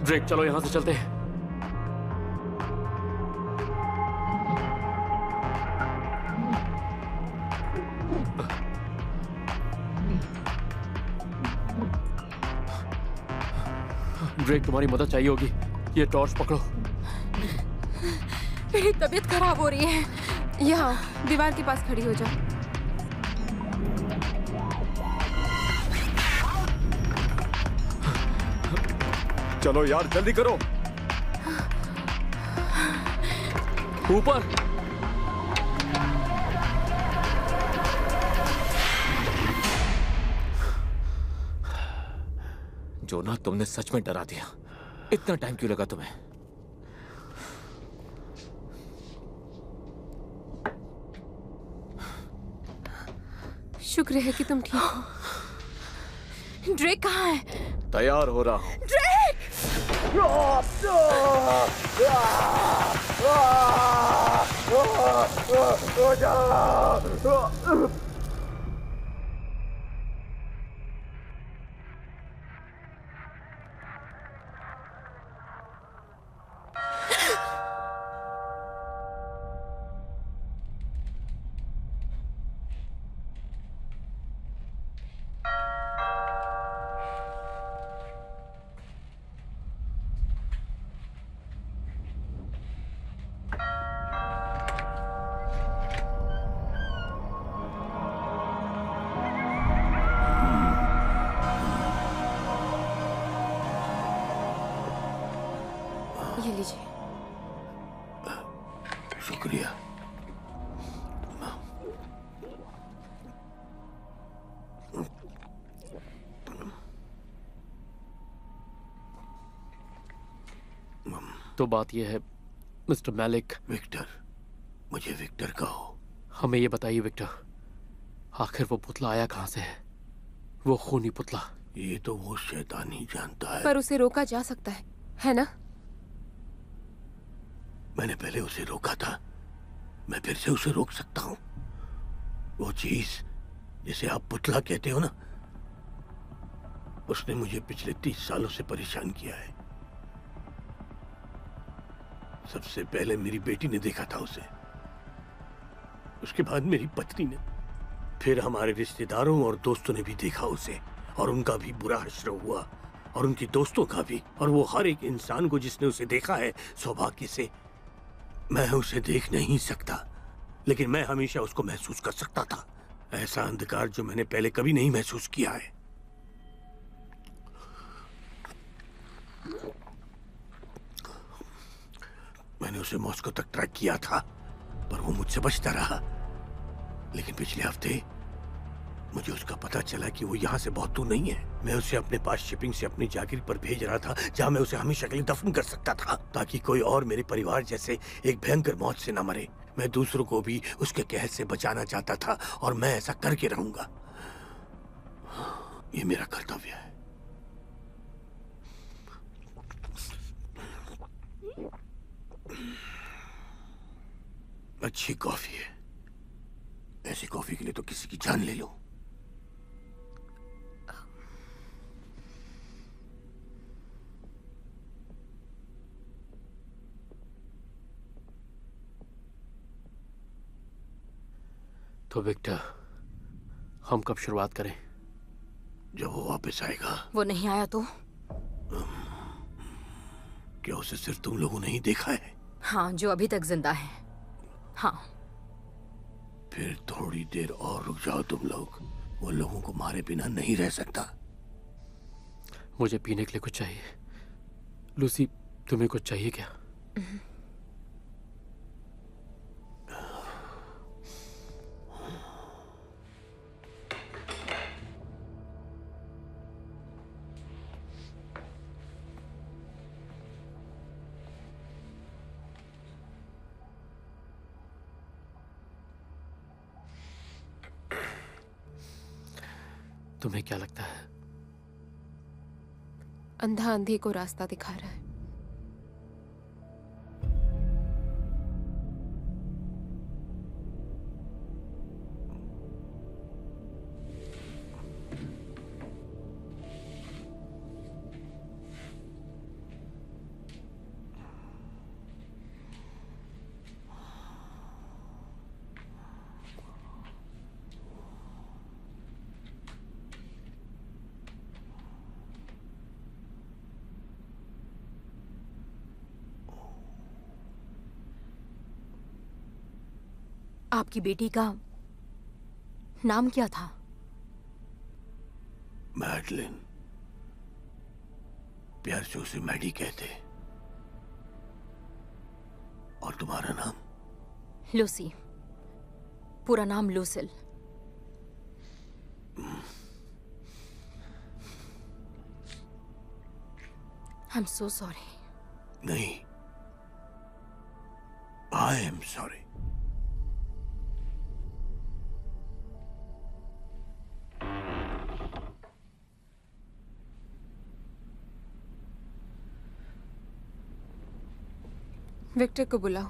ड्रेक, चलो यहाँ से चलते हैं। ड्रेक, तुम्हारी मदद चाहिए होगी। ये टॉर्च पकड़ो। मेरी तबीयत खराब हो रही है। यहाँ दीवार के पास खड़ी हो जाओ। चलो यार, जल्दी करो। ऊपर। जोना, तुमने सच में डरा दिया। इतना टाइम क्यों लगा तुम्हें? शुक्र है कि तुम ठीक हो। ड्रेक कहाँ है? तैयार हो रहा हूँ। ये लीजिए। शुक्रिया। तो बात यह है मिस्टर मैलिक। विक्टर, मुझे विक्टर कहो। हमें ये बताइए विक्टर, आखिर वो पुतला आया कहाँ से है? वो खूनी पुतला। ये तो वो शैतान ही जानता है। पर उसे रोका जा सकता है ना? मैंने पहले उसे रोका था, मैं फिर से उसे रोक सकता हूँ। वो चीज जिसे आप पुतला कहते हो ना, उसने मुझे पिछले 30 सालों से परेशान किया है। सबसे पहले मेरी बेटी ने देखा था उसे, उसके बाद मेरी पत्नी ने, फिर हमारे रिश्तेदारों और दोस्तों ने भी देखा उसे, और उनका भी बुरा हश्र हुआ, और उनके दोस्तों का भी। और वो हर एक इंसान को जिसने उसे देखा है, सौभाग्य से मैं उसे देख नहीं सकता, लेकिन मैं हमेशा उसको महसूस कर सकता था। ऐसा अंधकार जो मैंने पहले कभी नहीं महसूस किया है। मैंने उसे मॉस्को तक ट्रैक किया था, पर वो मुझसे बचता रहा। लेकिन पिछले हफ्ते मुझे उसका पता चला कि वो यहाँ से बहुत दूर नहीं है। मैं उसे अपने पास शिपिंग से अपनी जागीर पर भेज रहा था, जहाँ मैं उसे हमेशा के लिए दफन कर सकता था, ताकि कोई और मेरे परिवार जैसे एक भयंकर मौत से न मरे। मैं दूसरों को भी उसके कहर से बचाना चाहता था, और मैं ऐसा करके रहूंगा। ये मेरा कर्तव्य है। अच्छी कॉफी है। ऐसी कॉफी के लिए तो किसी की जान ले लो। तो विक्टर, हम कब शुरुआत करें? जब वो वापस आएगा। वो नहीं आया तो? क्या उसे सिर्फ तुम लोगों ने ही देखा है? हाँ, जो अभी तक जिंदा है। हाँ। फिर थोड़ी देर और रुक जाओ तुम लोग। वो लोगों को मारे बिना नहीं रह सकता। मुझे पीने के लिए कुछ चाहिए। लूसी, तुम्हें कुछ चाहिए क्या? तुम्हें क्या लगता है? अंधा अंधे को रास्ता दिखा रहा है। आपकी बेटी का नाम क्या था? मैडलिन। प्यार से उसे मैडी कहते। और तुम्हारा नाम? लूसी। पूरा नाम लूसिल। I'm so sorry. नहीं, I am sorry. विक्टर को बुलाओ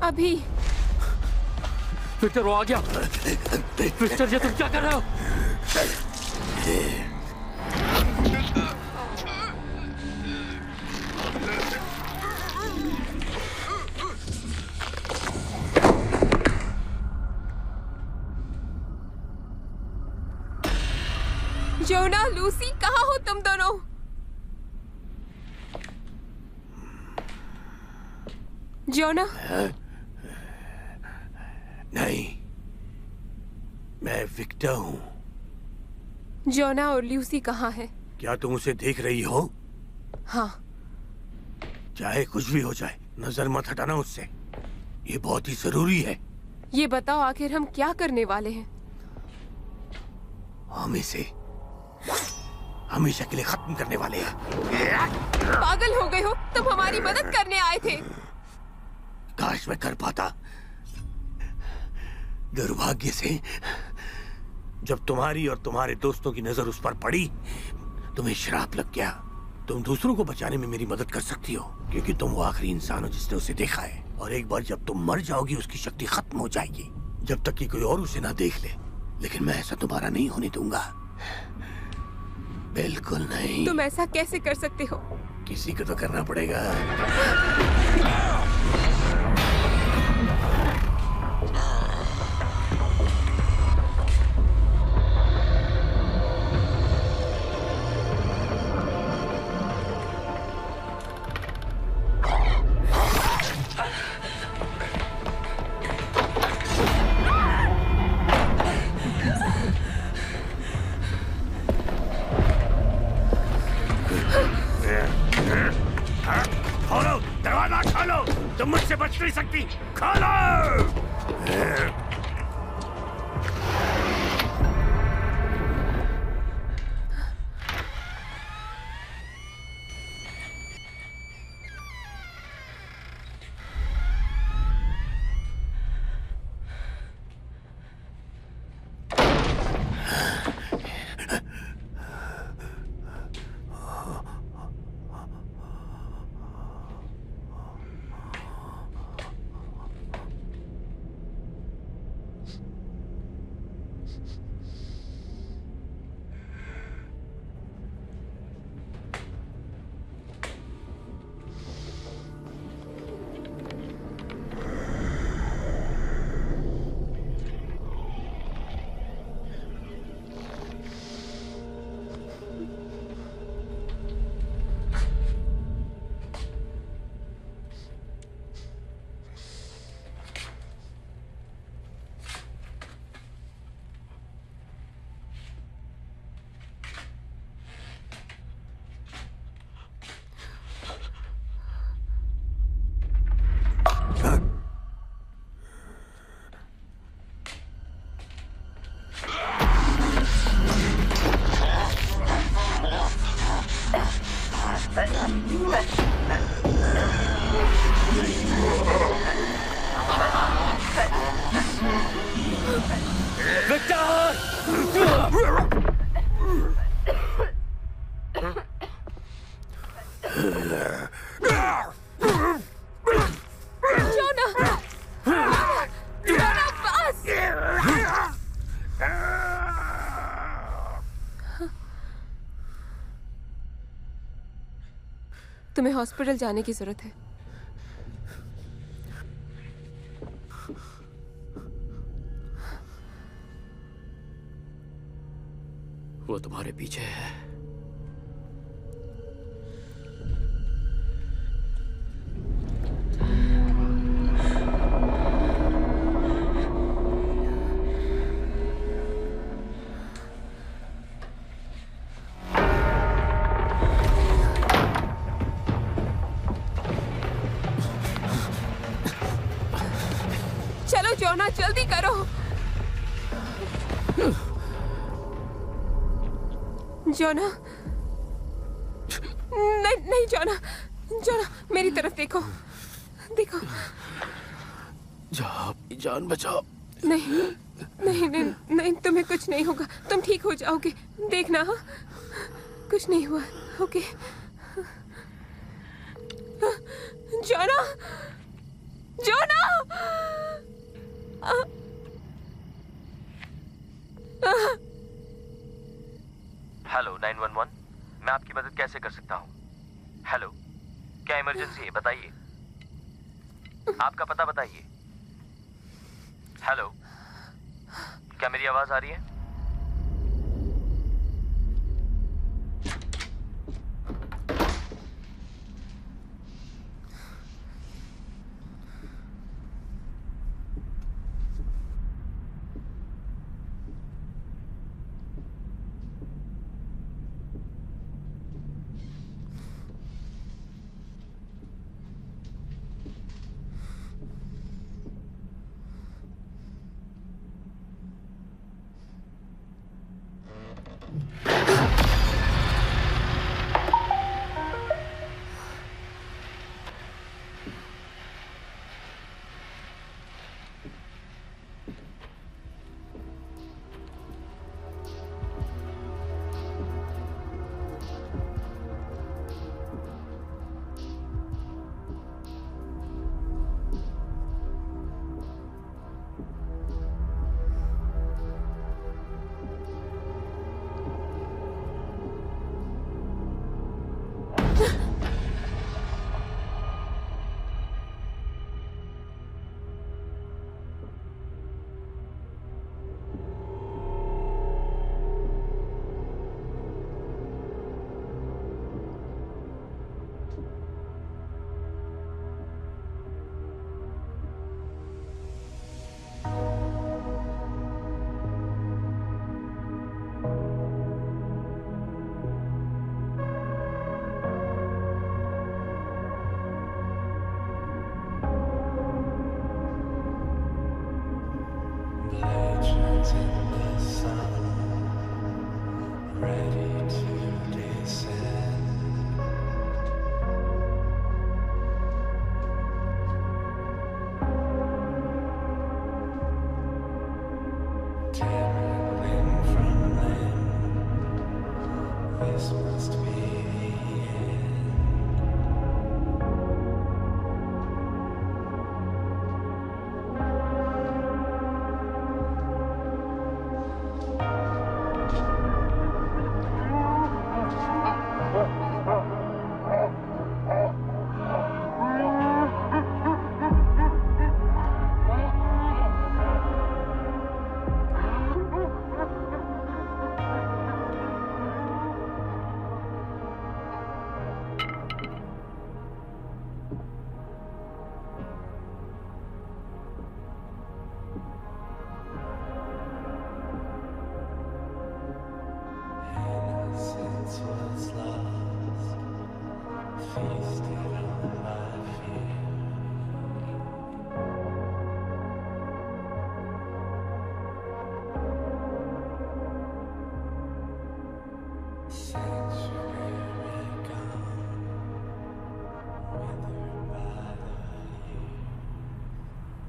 अभी। विक्टर वो आ गया। विक्टर ये तुम क्या कर रहे हो? जोना, लूसी, कहाँ हो तुम दोनों? जोना? नहीं, मैं विक्टर हूँ। जोना और लूसी कहाँ है? क्या तुम उसे देख रही हो? हाँ। चाहे कुछ भी हो जाए, नजर मत हटाना उससे। ये बहुत ही जरूरी है। ये बताओ आखिर हम क्या करने वाले हैं? हम इसे हमेशा के लिए खत्म करने वाले हैं। पागल हो गए हो? तुम हमारी मदद करने आए थे। काश मैं कर पाता। दुर्भाग्य से जब तुम्हारी और तुम्हारे दोस्तों की नजर उस पर पड़ी, तुम्हें श्राप लग गया। तुम दूसरों को बचाने में मेरी मदद कर सकती हो, क्योंकि तुम वो आखिरी इंसान हो जिसने उसे देखा है। और एक बार जब तुम मर जाओगी, उसकी शक्ति खत्म हो जाएगी, जब तक कि कोई और उसे ना देख ले। लेकिन मैं ऐसा दोबारा नहीं होने दूंगा, बिल्कुल नहीं। तुम ऐसा कैसे कर सकते हो? किसी को तो करना पड़ेगा। खोलो दरवाजा, खोलो। तुम मुझसे बच नहीं सकती। खोलो। तुम्हें हॉस्पिटल जाने की जरूरत है। वो तुम्हारे पीछे है। चलो जोना, जल्दी करो। जोना, नहीं नहीं जाना, जाना, मेरी तरफ देखो, देखो। जाओ, जान बचाओ। नहीं नहीं नहीं नहीं, तुम्हें कुछ नहीं होगा, तुम ठीक हो जाओगे, देखना। हाँ, कुछ नहीं हुआ। ओके जाना, जाना। हेलो 911, मैं आपकी मदद कैसे कर सकता हूँ? हेलो, क्या इमरजेंसी है? बताइए, आपका पता बताइए। हेलो, क्या मेरी आवाज आ रही है?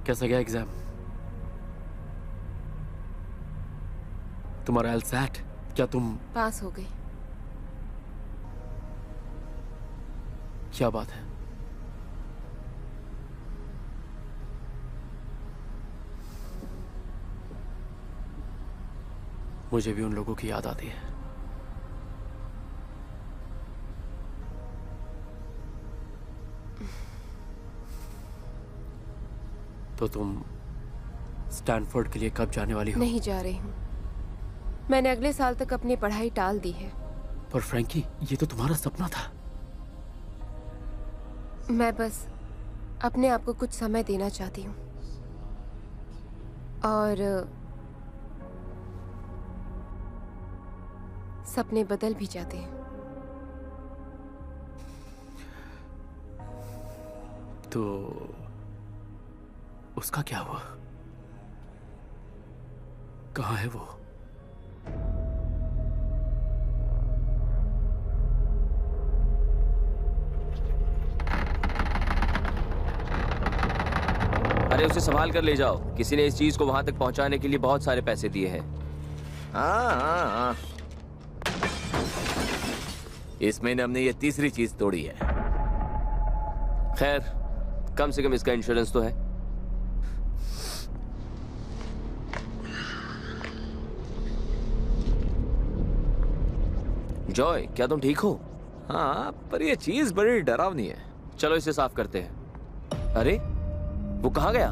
कैसा गया एग्जाम? तुम्हारा एलसैट, क्या तुम पास हो गई? क्या बात है? मुझे भी उन लोगों की याद आती है। तो तुम स्टैनफोर्ड के लिए कब जाने वाली हो? नहीं जा रही हूँ, मैंने अगले साल तक अपनी पढ़ाई टाल दी है। पर फ्रैंकी, ये तो तुम्हारा सपना था। मैं बस अपने आप को कुछ समय देना चाहती हूँ और सपने बदल भी जाते हैं। तो उसका क्या हुआ? कहाँ है वो? अरे उसे संभाल कर ले जाओ, किसी ने इस चीज को वहां तक पहुंचाने के लिए बहुत सारे पैसे दिए हैं। हाँ। इस महीने हमने ये तीसरी चीज तोड़ी है। खैर, कम से कम इसका इंश्योरेंस तो है। जॉय, क्या तुम ठीक हो? हाँ, पर ये चीज बड़ी डरावनी है। चलो इसे साफ करते हैं। अरे, वो कहाँ गया?